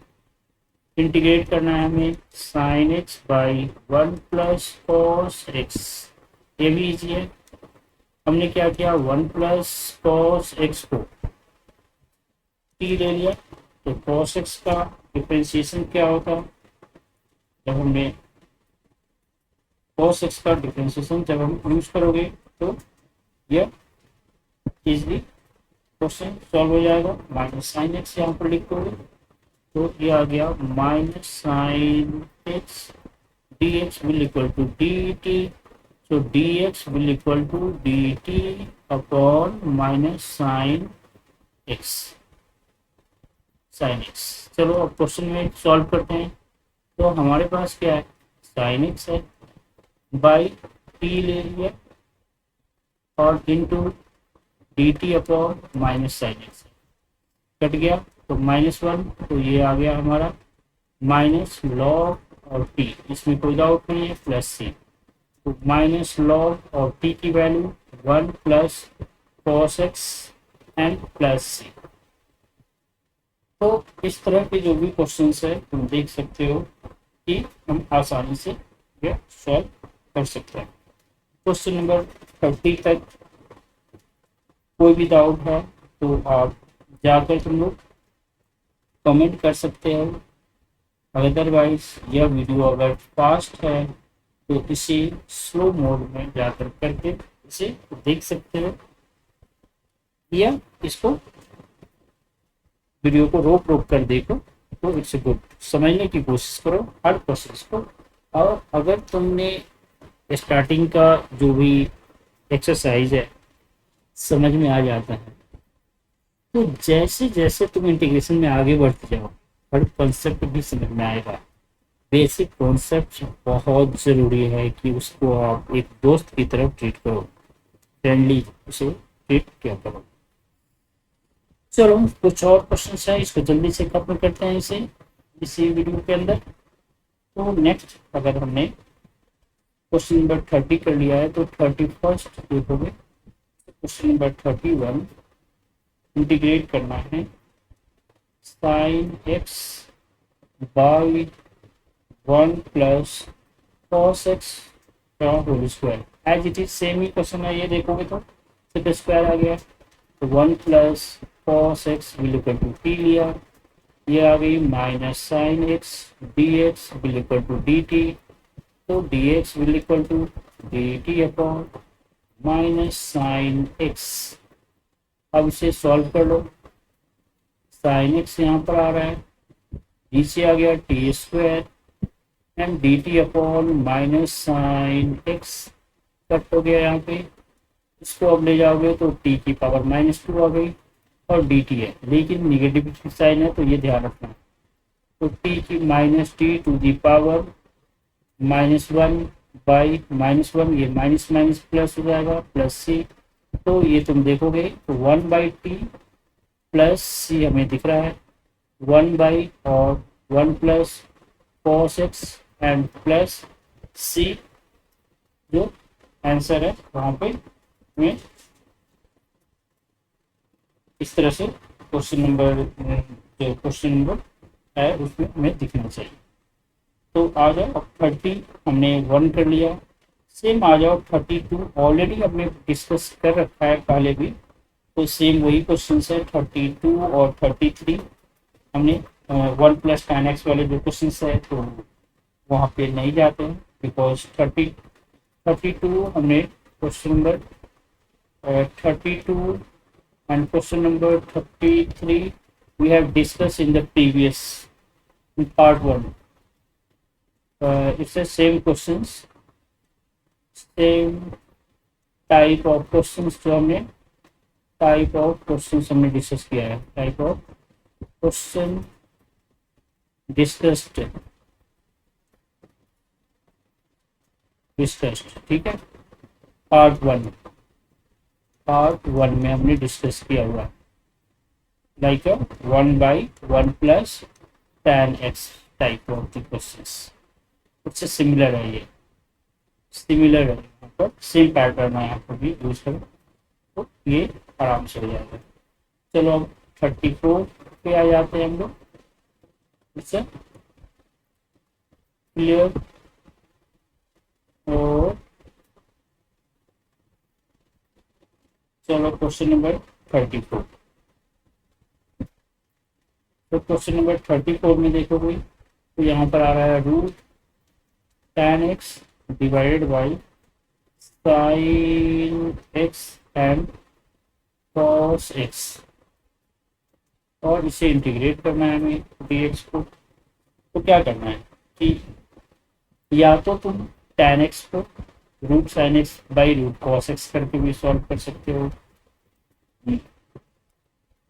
इंटीग्रेट करना है हमें sign x by 1 + cos x। ये भी इजी है। हमने क्या किया, 1 + cos x को t ले लिया, तो cos x का डिफ्रेंशिएशन क्या होता, जब हमने cos x का डिफ्रेंशिएशन जब हम यूज करोगे तो यह इजली क्वेश्चन सॉल्व हो जाएगा। माइनस साइन एक्स यहाँ पर लिख दोगे तो ये आ गया minus sine x d x will equal to d t. So d x will equal to d t upon minus sine x. चलो अब क्वेश्चन में सॉल्व करते हैं। तो हमारे पास क्या है, साइन एक्स है, बाई टी ले लिया और into D t upon minus sine x cut गया तो -1, तो ये आ गया हमारा माइनस लॉग और टी, इसमें कोई डाउट नहीं है, प्लस सी। तो माइनस लॉग और टी की value 1 + cos x and plus C. तो इस तरह के जो भी क्वेश्चंस है तुम देख सकते हो कि हम आसानी से ये सॉल्व कर सकते हैं। क्वेश्चन नंबर 30 तक कोई भी डाउट है तो आप जाकर तुम लोग कमेंट कर सकते हो। अदरवाइज यह वीडियो अगर फास्ट है तो इसे स्लो मोड में जाकर करके इसे देख सकते हो, या इसको वीडियो को रोक रोक कर देखो तो इट्स गुड। समझने की कोशिश करो हर प्रोसेस को। और अगर तुमने स्टार्टिंग का जो भी एक्सरसाइज है समझ में आ जाता है तो जैसे जैसे तुम इंटीग्रेशन में आगे बढ़ते जाओ हर कॉन्सेप्ट भी समझ में आएगा। बेसिक कॉन्सेप्ट बहुत ज़रूरी है कि उसको आप एक दोस्त की तरफ ट्रीट करो, फ्रेंडली उसे ट्रीट किया करो। चलो कुछ और क्वेश्चन है, इसको जल्दी से कवर करते हैं इसी वीडियो के अंदर। तो नेक्स्ट अगर हमने क्वेश्चन नंबर 30 कर लिया है तो 31 देखोगे। क्वेश्चन नंबर 31 इंटीग्रेट करना है sine x by 1 + cos x का whole square. As it is same ही क्वेश्चन है, ये देखोगे तो सिर्फ स्क्वायर आ गया। तो 1 + cos x will equal to t लिया, ये आ गई minus sine x d x will equal to d t. तो d x will equal to d t upon minus sine x. अब इसे सॉल्व कर लो। साइन एक्स यहाँ पर आ रहा है, नीचे आ गया T square and D t upon minus sine x cut हो गया यहाँ पे। इसको अब ले जाओगे तो टी की पावर -2 आ गई और डी टी है, लेकिन निगेटिव साइन है तो ये ध्यान रखना। तो टी की -t to the power -1 by -1, ये माइनस माइनस प्लस हो जाएगा, प्लस सी। तो ये तुम देखोगे तो 1/t प्लस सी हमें दिख रहा है, 1 और 1 + cos x एंड प्लस सी, जो आंसर है वहाँ पे हमें इस तरह से क्वेश्चन नंबर है उसमें हमें दिखना चाहिए। तो आ जाओ अब 30 हमने 1 कर लिया, सेम आ जाओ 32 ऑलरेडी हमने डिस्कस कर रखा है पहले भी, तो सेम वही क्वेश्चन है 32 और 33। हमने 1 + tan x वाले जो क्वेश्चन है तो वहाँ पे नहीं जाते हैं, बिकॉज 32 हमने question number 32 and question number 33 we have discussed in the previous in part 1. It's the same questions, same type of questions जो हमने डिस्कस किया है। टाइप ऑफ क्वेश्चन डिस्कस्ड, ठीक है। पार्ट 1 में हमने डिस्कस किया हुआ, like 1/1 + tan x type of the questions. उससे सिमिलर है, ये सिमिलर है, यहाँ पर सेम पैटर्न है, यहाँ पर भी यूज करो तो ये आराम से हो जाएगा। चलो अब 34 पे आ जाते हैं हम लोग। इससे क्लियर। और चलो क्वेश्चन नंबर 34। तो क्वेश्चन नंबर 34 में देखो भाई, तो यहाँ पर आ रहा है root tan x divided by sin x and cos x, और इसे इंटीग्रेट करना है हमें dx को। तो क्या करना है कि या तो तुम tan x को root sin x by root cos x करके भी सॉल्व कर सकते हो।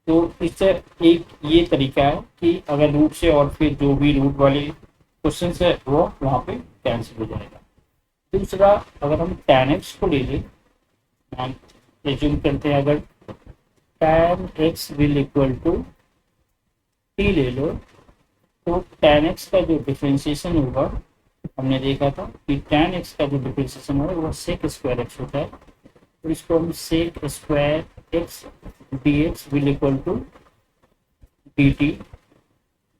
तो इससे एक ये तरीका है कि अगर रूट से और फिर जो भी रूट वाले क्वेश्चन है वो वहाँ पे कैंसिल हो जाएगा। दूसरा, अगर हम tan x को ले लें, हम एज्यूम करते हैं अगर tan x will equal to t ले लो, तो tan x का जो डिफ्रेंशिएशन होगा, हमने देखा था कि tan x का जो डिफ्रेंशिएशन होगा वो sec स्क्वायर x होता है। तो इसको हम sec square x dx will equal to dt,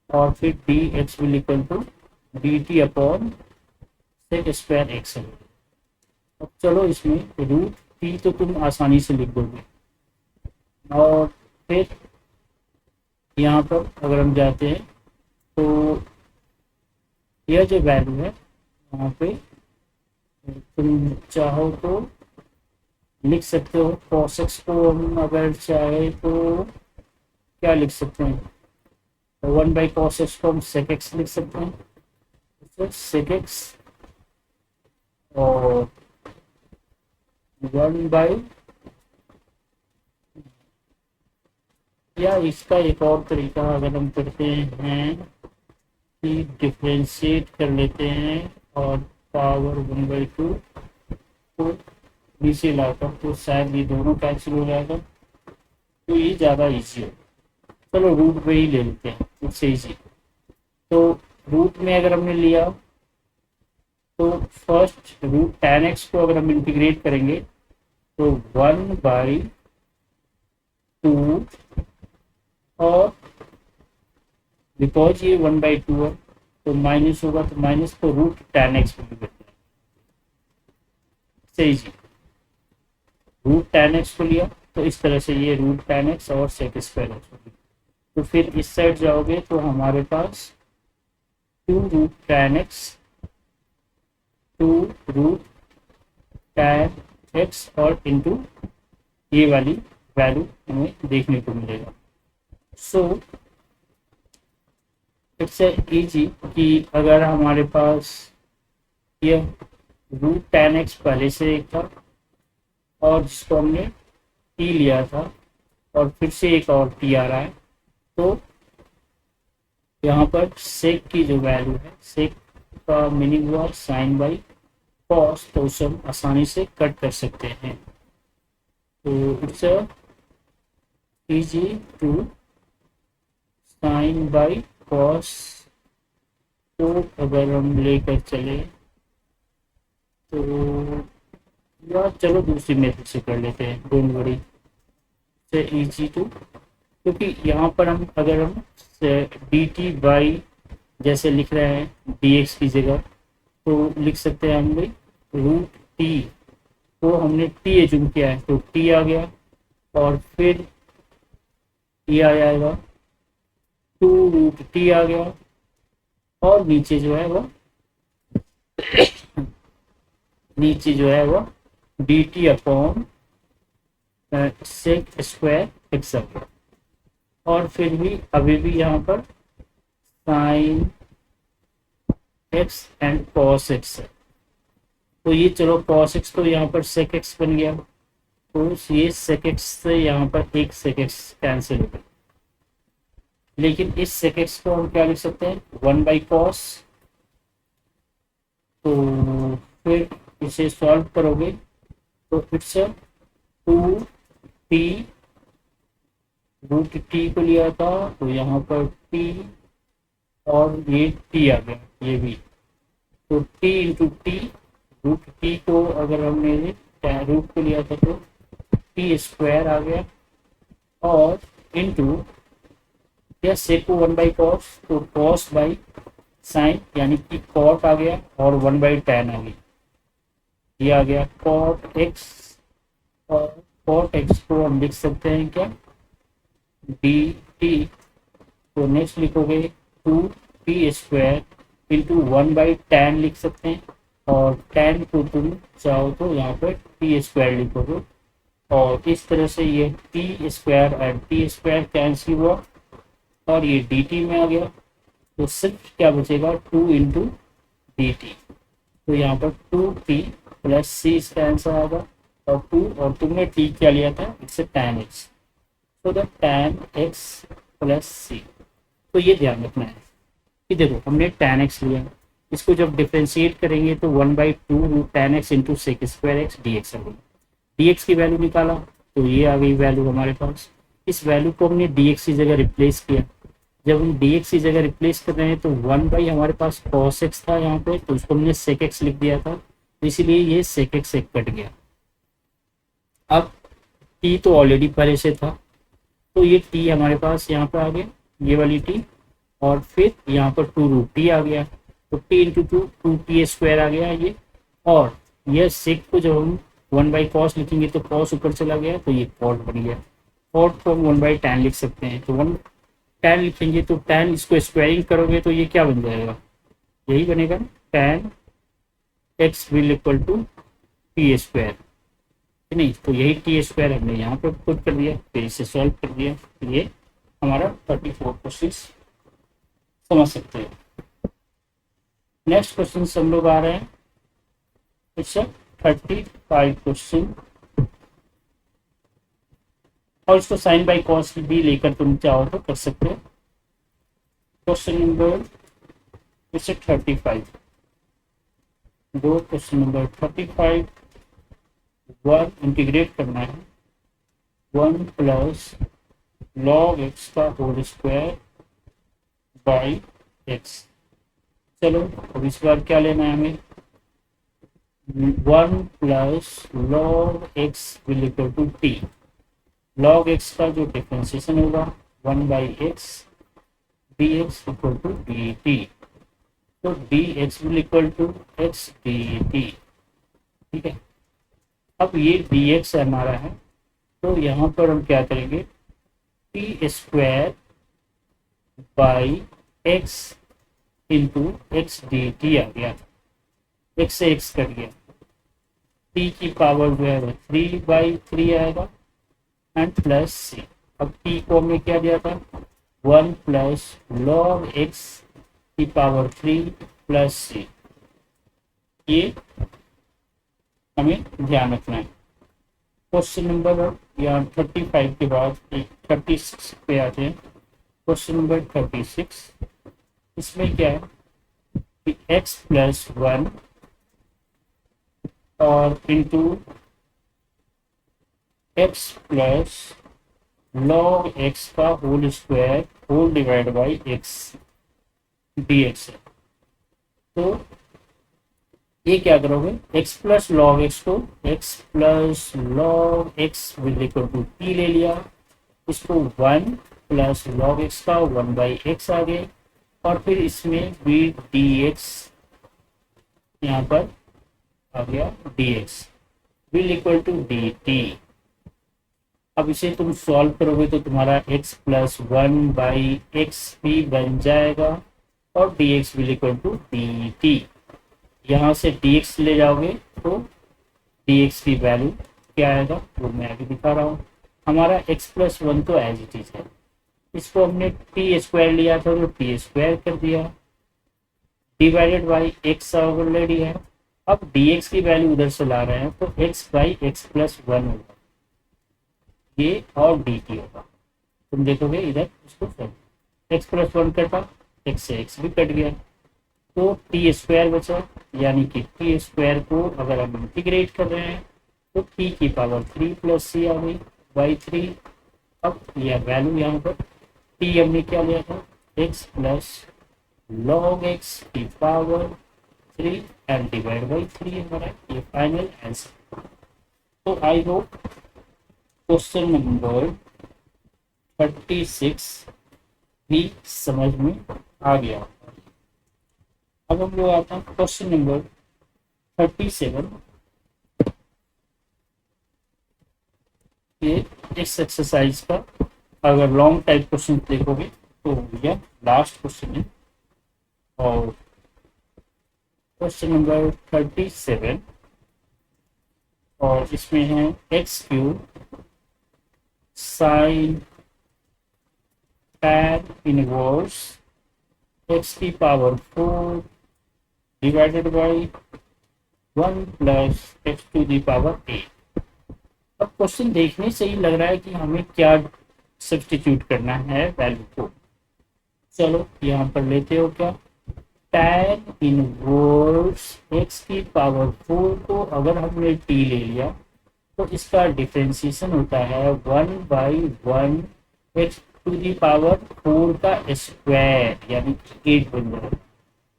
और फिर dx will equal to dt upon sec square x है। अब चलो इसमें रूट t तो तुम आसानी से लिख दोगे, और फिर यहाँ पर अगर हम जाते हैं तो यह जो वैल्यू है यहाँ पे तुम चाहो तो लिख सकते हो। cos x को हम अगर चाहे तो क्या लिख सकते हैं, 1 बाई cos x को हम sec x लिख सकते हैं, sec x, और 1 बाई, या इसका एक और तरीका अगर हम करते हैं कि डिफ्रेंशिएट कर लेते हैं और पावर 1/2 को नीचे लाकर, तो शायद ये दोनों कैंसिल हो जाएगा, तो ये ज़्यादा इजी है। चलो रूट पे ही ले लेते हैं, इससे इजी। तो रूट में अगर हमने लिया तो फर्स्ट रूट tan x को अगर हम इंटीग्रेट करेंगे तो 1/2, और बिकॉज ये 1/2 है तो माइनस होगा, तो माइनस को रूट tan x में भी करते हैं, सही जी। रूट tan x को लिया तो इस तरह से ये रूट tan x और sec स्क्वायर x होगी। तो फिर इस साइड जाओगे तो हमारे पास 2 root tan x, 2 root tan x और इंटू ये वाली वैल्यू हमें देखने को मिलेगा। सो इट्स इजी कि अगर हमारे पास यह रूट tan x पहले से एक था और जिसको हमने t लिया था, और फिर से एक और t आ रहा है, तो यहाँ पर सेक की जो वैल्यू है, सेक का मीनिंग हुआ साइन बाई कॉस, तो उसे हम आसानी से कट कर सकते हैं। तो it's easy to sine by cos को अगर हम लेकर चले तो, या चलो दूसरी मेथड से कर लेते हैं, डोंट वरी, से इजी टू, क्योंकि यहाँ पर हम अगर हम dt बाई जैसे लिख रहे हैं dx की जगह, तो लिख सकते हैं हम भाई रूट t को हमने t एज्यूम किया है तो t आ गया, और फिर ये आ जाएगा 2 रूट t आ गया, और नीचे जो है वो नीचे जो है वो dt upon sec square x आ गया, और फिर भी अभी भी यहाँ पर sine x and cos x है, तो ये चलो कॉस एक्स तो यहाँ पर सेक एक्स बन गया, तो ये सेक एक्स से यहाँ पर एक सेक एक्स कैंसिल हो गया। लेकिन इस सेक एक्स को हम क्या लिख सकते हैं, 1 बाई कॉस, तो फिर इसे सॉल्व करोगे तो इट्स 2t, रूट t को लिया था तो यहाँ पर t, और ये t आ गया ये भी, तो t into t, root t को अगर हमने रूट को लिया था तो t स्क्वायर आ गया, और इंटू या सेक को 1/cos, तो cos बाई साइन यानी कि cot आ गया और 1/tan आ गई, ये आ गया cot x, और cot x को हम लिख सकते हैं क्या, dt, तो नेक्स्ट लिखोगे 2t² इंटू 1/tan लिख सकते हैं, और tan को तुम चाहो तो यहाँ पर t² लिखोगे, और इस तरह से ये t² एंड t² कैंसिल हुआ और ये dt में आ गया, तो सिर्फ क्या बचेगा 2 इंटू डी टी, तो यहाँ पर 2t प्लस सी इसका आंसर आएगा, और 2 और तुमने t क्या लिया था, इससे tan x, तो the tan x plus C. तो ये ध्यान रखना है कि देखो हमने tan x लिया, इसको जब डिफ्रेंशिएट करेंगे तो 1/2 root tan x into sec square x d x आ गई, डी एक्स की वैल्यू निकाला तो ये आ गई वैल्यू हमारे पास, इस वैल्यू को हमने डी एक्स की जगह रिप्लेस किया, जब हम डी एक्स की जगह रिप्लेस कर रहे हैं तो 1 हमारे पास cos x था यहाँ पे, तो उसको हमने sec x लिख दिया था, तो इसीलिए ये sec x एक कट गया। अब t तो ऑलरेडी पहले से था, तो ये t हमारे पास यहाँ पर आ गया, ये वाली t, और फिर यहाँ पर 2 रूट t आ गया, तो t इंटू 2t² आ गया ये, और यह sec को जब हम 1/cos लिखेंगे तो cos ऊपर चला गया, तो ये cot बन गया, cot को हम 1/tan लिख सकते हैं, तो 1 tan लिखेंगे तो tan इसको स्क्वायरिंग करोगे तो ये क्या बन जाएगा, यही बनेगा ना, tan x will equal to t², नहीं तो यही t² हमने यहाँ पे पुट कर दिया, फिर इसे सॉल्व कर दिया, ये हमारा 34 क्वेश्चन समझ सकते हैं। नेक्स्ट क्वेश्चन हम लोग आ रहे हैं, इससे 35 क्वेश्चन, और इसको साइन बाई कॉस भी लेकर तुम चाहो तो कर सकते हो। क्वेश्चन नंबर इससे 35, दो क्वेश्चन नंबर 35, 1 इंटीग्रेट करना है, 1 प्लस log x का होल स्क्वायर बाई x। चलो अब इस बार क्या लेना है हमें, 1 plus log x will equal to t, log x का जो डिफरेंशिएशन होगा 1/x dx equal to dt, तो dx will equal to x dt, ठीक है। अब ये dx हमारा है, तो यहाँ पर हम क्या करेंगे, t² by x into x d t आ गया, x से x कट गया, t की पावर जो है वो 3/3 आएगा एंड प्लस सी। अब t को हमने क्या दिया था, 1 प्लस log x की पावर 3 प्लस सी, ये हमें ध्यान रखना है। क्वेश्चन नंबर यहाँ 35 के बाद 36 पे आते हैं, क्वेश्चन नंबर 36, इसमें क्या है कि x प्लस 1 और into x plus log x का whole square whole divide by x dx है, तो ये क्या करोगे, x प्लस log x को x plus log x will equal to t ले लिया, इसको 1 प्लस log x का 1/x आ गए, और फिर इसमें भी dx यहाँ पर आ गया, dx will equal to dt। अब इसे तुम सॉल्व करोगे तो तुम्हारा x प्लस 1/x भी बन जाएगा, और dx will equal to dt, यहाँ से dx ले जाओगे तो dx की वैल्यू क्या आएगा वो मैं अभी दिखा रहा हूँ। हमारा x प्लस 1 तो एज इट इज है, इसको हमने t² लिया था तो t² कर दिया, डिवाइडेड बाई x ऑलरेडी है, अब dx की वैल्यू उधर से ला रहे हैं तो x/x प्लस 1 होगा ये, और dt होगा, तुम देखोगे इधर इसको x प्लस 1 कटा, x से x भी कट गया, तो t² बचा, यानी कि t² को अगर हम इंटीग्रेट कर रहे हैं तो t की पावर 3 प्लस सी आ गई बाई 3। अब यह वैल्यू यहाँ पर t हमने क्या लिया था, x प्लस log x की पावर 3 एंड डिवाइड बाई 3 हमारा ये फाइनल आंसर। तो आई होप क्वेश्चन नंबर 36 भी समझ में आ गया। अब हम लोग आते हैं क्वेश्चन नंबर 37। ये इस एक्सरसाइज का अगर लॉन्ग टाइप क्वेश्चन देखोगे तो यह लास्ट क्वेश्चन है। और क्वेश्चन नंबर 37 और इसमें है x cube sine tan inverse x की power 4 divided by 1 plus x to the power 8। अब क्वेश्चन देखने से ही लग रहा है कि हमें क्या सब्स्टिट्यूट करना है वैल्यू को। चलो यहाँ पर लेते हो क्या, tan इनवर्स एक्स की पावर 4 को अगर हमने t ले लिया तो इसका डिफ्रेंसिएशन होता है 1/1 एक्स टू दी पावर 4 का स्क्वायर यानी 8 बन जाएगा।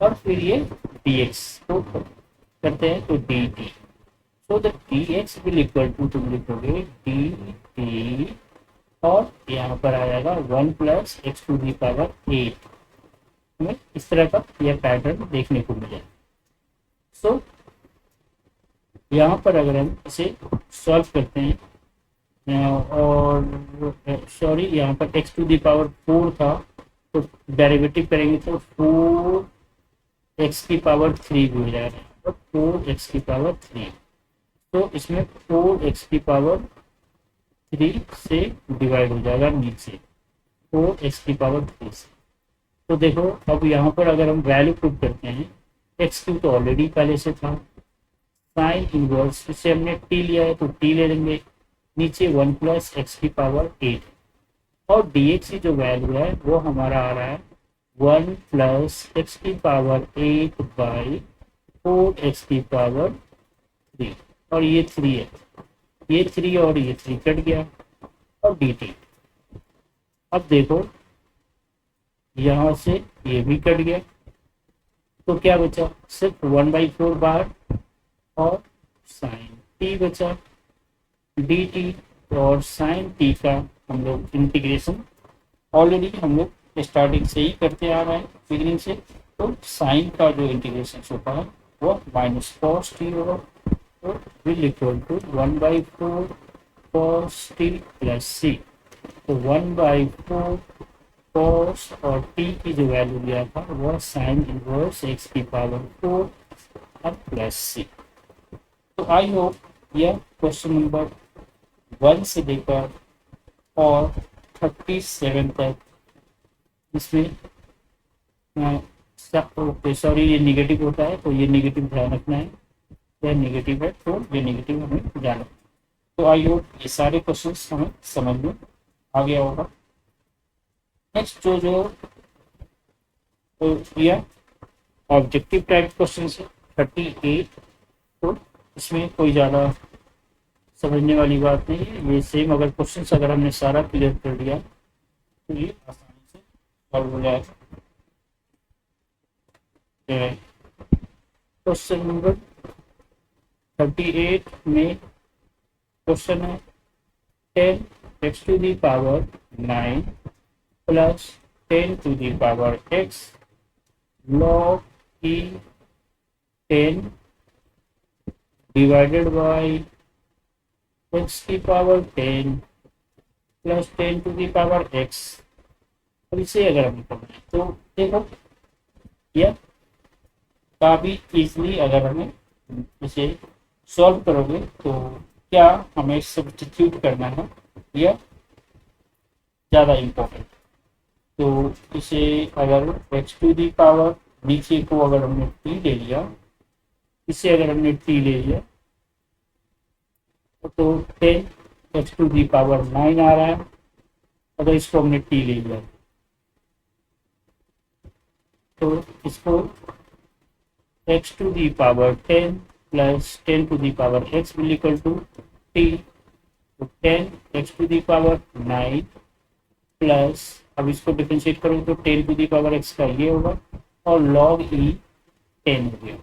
और फिर ये dx को करते हैं तो dt, so the dx will equal to तुम लिखोगे dt और यहाँ पर आ जाएगा 1 plus x to the power 8। हमें इस तरह का यह पैटर्न देखने को मिलेगा। सो यहाँ पर अगर हम इसे सॉल्व करते हैं और सॉरी यहाँ पर एक्स टू दी पावर 4 था तो डेरिवेटिव करेंगे तो 4x की पावर 3 भी हो जाएगा, 4x की पावर 3। तो इसमें 4x की पावर 3 से डिवाइड हो जाएगा नीचे 4x की पावर 3 से। तो देखो अब यहाँ पर अगर हम वैल्यू पुट करते हैं, एक्स क्यू तो ऑलरेडी पहले से था, साइन इनवर्स इससे हमने t लिया है तो t ले लेंगे, नीचे 1 प्लस एक्स की पावर 8 और dx की जो वैल्यू है वो हमारा आ रहा है 1 प्लस एक्स की पावर 8 बाई 4x की पावर 3 और ये 3 है, ये 3 और ये 3 कट गया और dt। अब देखो यहाँ से ये भी कट गया तो क्या बचा, सिर्फ 1/4 बाहर और साइन t बचा dt। और साइन t का हम लोग इंटीग्रेशन ऑलरेडी हम लोग स्टार्टिंग से ही करते आ रहे हैं बिगिनिंग से, तो साइन का जो इंटीग्रेशन होता है वो माइनस कॉस t होगा, तो will equal to 1/4 cos t plus c। तो 1/4 कॉस और t की जो वैल्यू लिया था वह साइन इनवर्स x की पावर 4 और प्लस c। तो आई होप यह क्वेश्चन नंबर 1 से लेकर और 37 तक इसमें ओके सॉरी ये नेगेटिव होता है तो ये नेगेटिव ध्यान रखना है, यह नेगेटिव है तो ये नेगेटिव हमें ध्यान रखना। तो आई होप ये सारे क्वेश्चंस हमें समझ में आ गया होगा। नेक्स्ट जो तो यह ऑब्जेक्टिव टाइप क्वेश्चन है 38, तो इसमें कोई ज़्यादा समझने वाली बात नहीं है। ये सेम अगर क्वेश्चन अगर हमने सारा क्लियर कर लिया तो ये आसानी से सॉल्व हो जाएगा। क्वेश्चन नंबर 38 में क्वेश्चन है 10x to the power 9 plus 10 to the power x log e 10 divided by x की power 10 plus 10 to the power x। अब इसे अगर हम करना है तो देखो यह काफ़ी इजली अगर हमें इसे सॉल्व करोगे तो क्या हमें सब्स्टिट्यूट करना है यह ज़्यादा इम्पोर्टेंट। तो इसे अगर x टू दी पावर नीचे को अगर हमने t ले लिया, इसे अगर हमने t ले लिया तो 10x टू दी पावर 9 आ रहा है, अगर इसको हमने t ले लिया तो इसको x to the power 10 plus 10 to the power x will equal to t। तो 10x to the power 9 plus अब इसको डिफरेंशिएट करूँ तो 10 टू दी पावर x का ये होगा और log e 10 हो गया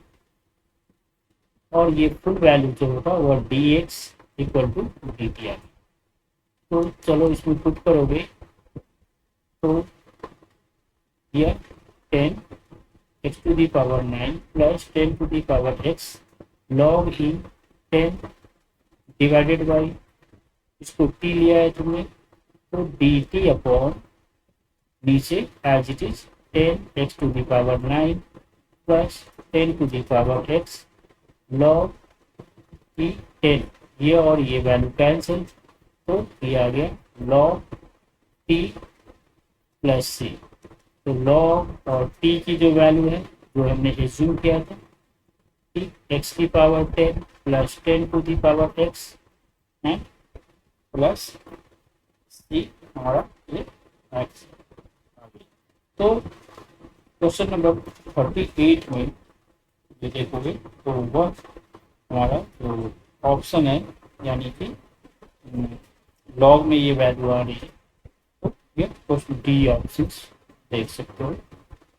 और ये फुल वैल्यू जो होगा वह dx इक्वल टू dt आ गया। तो चलो इसमें पुट करोगे तो here 10 x to the power 9 plus 10 to the power x log in 10 divided by, इसको t लिया है तुमने तो dt अपॉन नीचे as it is 10 x to the power 9 plus 10 to the power x log की 10, ये और ये वैल्यू कैंसिल तो ये आ गया log t प्लस सी। तो log और t की जो वैल्यू है जो हमने एज्यूम किया था ठीक, x की power 10 plus 10 to the power x है प्लस सी हमारा ये x। तो क्वेश्चन नंबर 38 में ये देखोगे तो वह हमारा जो ऑप्शन है यानी कि लॉग में ये वैल्यू आ रही है तो ये क्वेश्चन डी ऑप्शन देख सकते हो,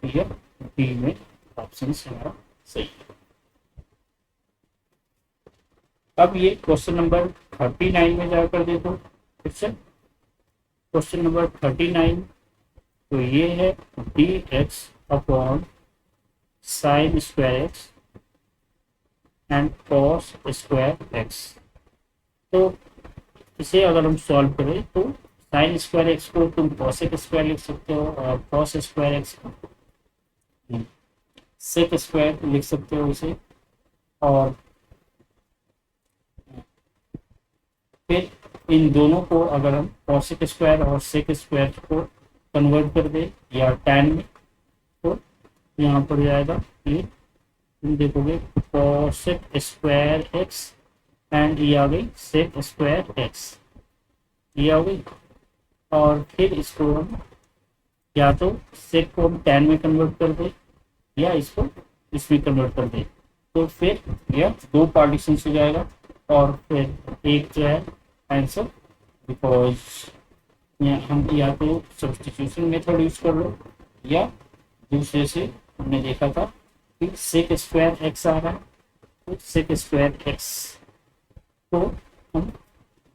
ये डी में ऑप्शन हमारा सही है। अब ये क्वेश्चन नंबर 39 में जाकर देखो फिर से क्वेश्चन नंबर 39, तो ये है D x upon sine square x and cos square x. तो इसे अगर हम सॉल्व करें तो साइन स्क्वायर एक्स को तुम कॉसेक स्क्वायर लिख सकते हो और कॉस स्क्वायर एक्स को सेक स्क्वायर लिख सकते हो इसे, और फिर इन दोनों को अगर हम कॉसेक स्क्वायर और सेक स्क्वायर को कन्वर्ट कर दे या टैन में तो यहाँ पर जाएगा ये तुम देखोगे कॉसेक स्क्वायर एक्स एंड ये आ गई सेक स्क्वायर एक्स, ये आ गई। और फिर इसको हम या तो सेक को हम टैन में कन्वर्ट कर दे या इसको इसमें कन्वर्ट कर दे तो फिर यह दो पार्टीशन हो जाएगा और फिर एक जो है आंसर, बिकॉज हम या तो सब्स्टिट्यूशन मेथड यूज कर लो या दूसरे से हमने देखा था कि सेक स्क्वायर एक्स आ रहा है तो सेक स्क्वायर एक्स को हम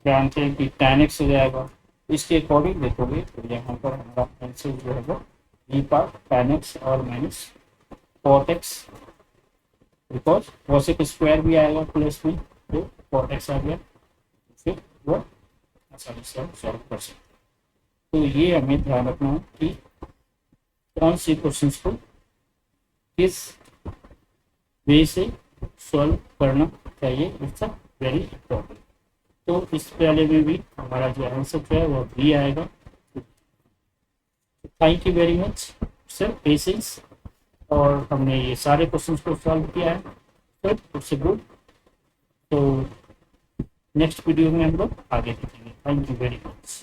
जानते हैं कि tan एक्स हो जाएगा। इसके अकॉर्डिंग देखोगे तो यहाँ पर हमारा आंसर जो है वो बी पार्ट tan एक्स और minus cot x, because cosec square भी आएगा प्लस में तो cot एक्स आ गया, फिर वो आसानी से हम सॉल्व कर सकते। तो ये हमें ध्यान रखना है कि कौन से क्वेश्चन को किस वे से सॉल्व करना चाहिए, इट्स वेरी इंपॉर्टेंट। तो इस पहले में भी हमारा जो आंसर जो है वो बी आएगा। Thank you very much sir, patience, और हमने ये सारे क्वेश्चंस को सॉल्व किया है सर, इट्स गुड। तो नेक्स्ट वीडियो में हम लोग आगे देखेंगे। Thank you very much.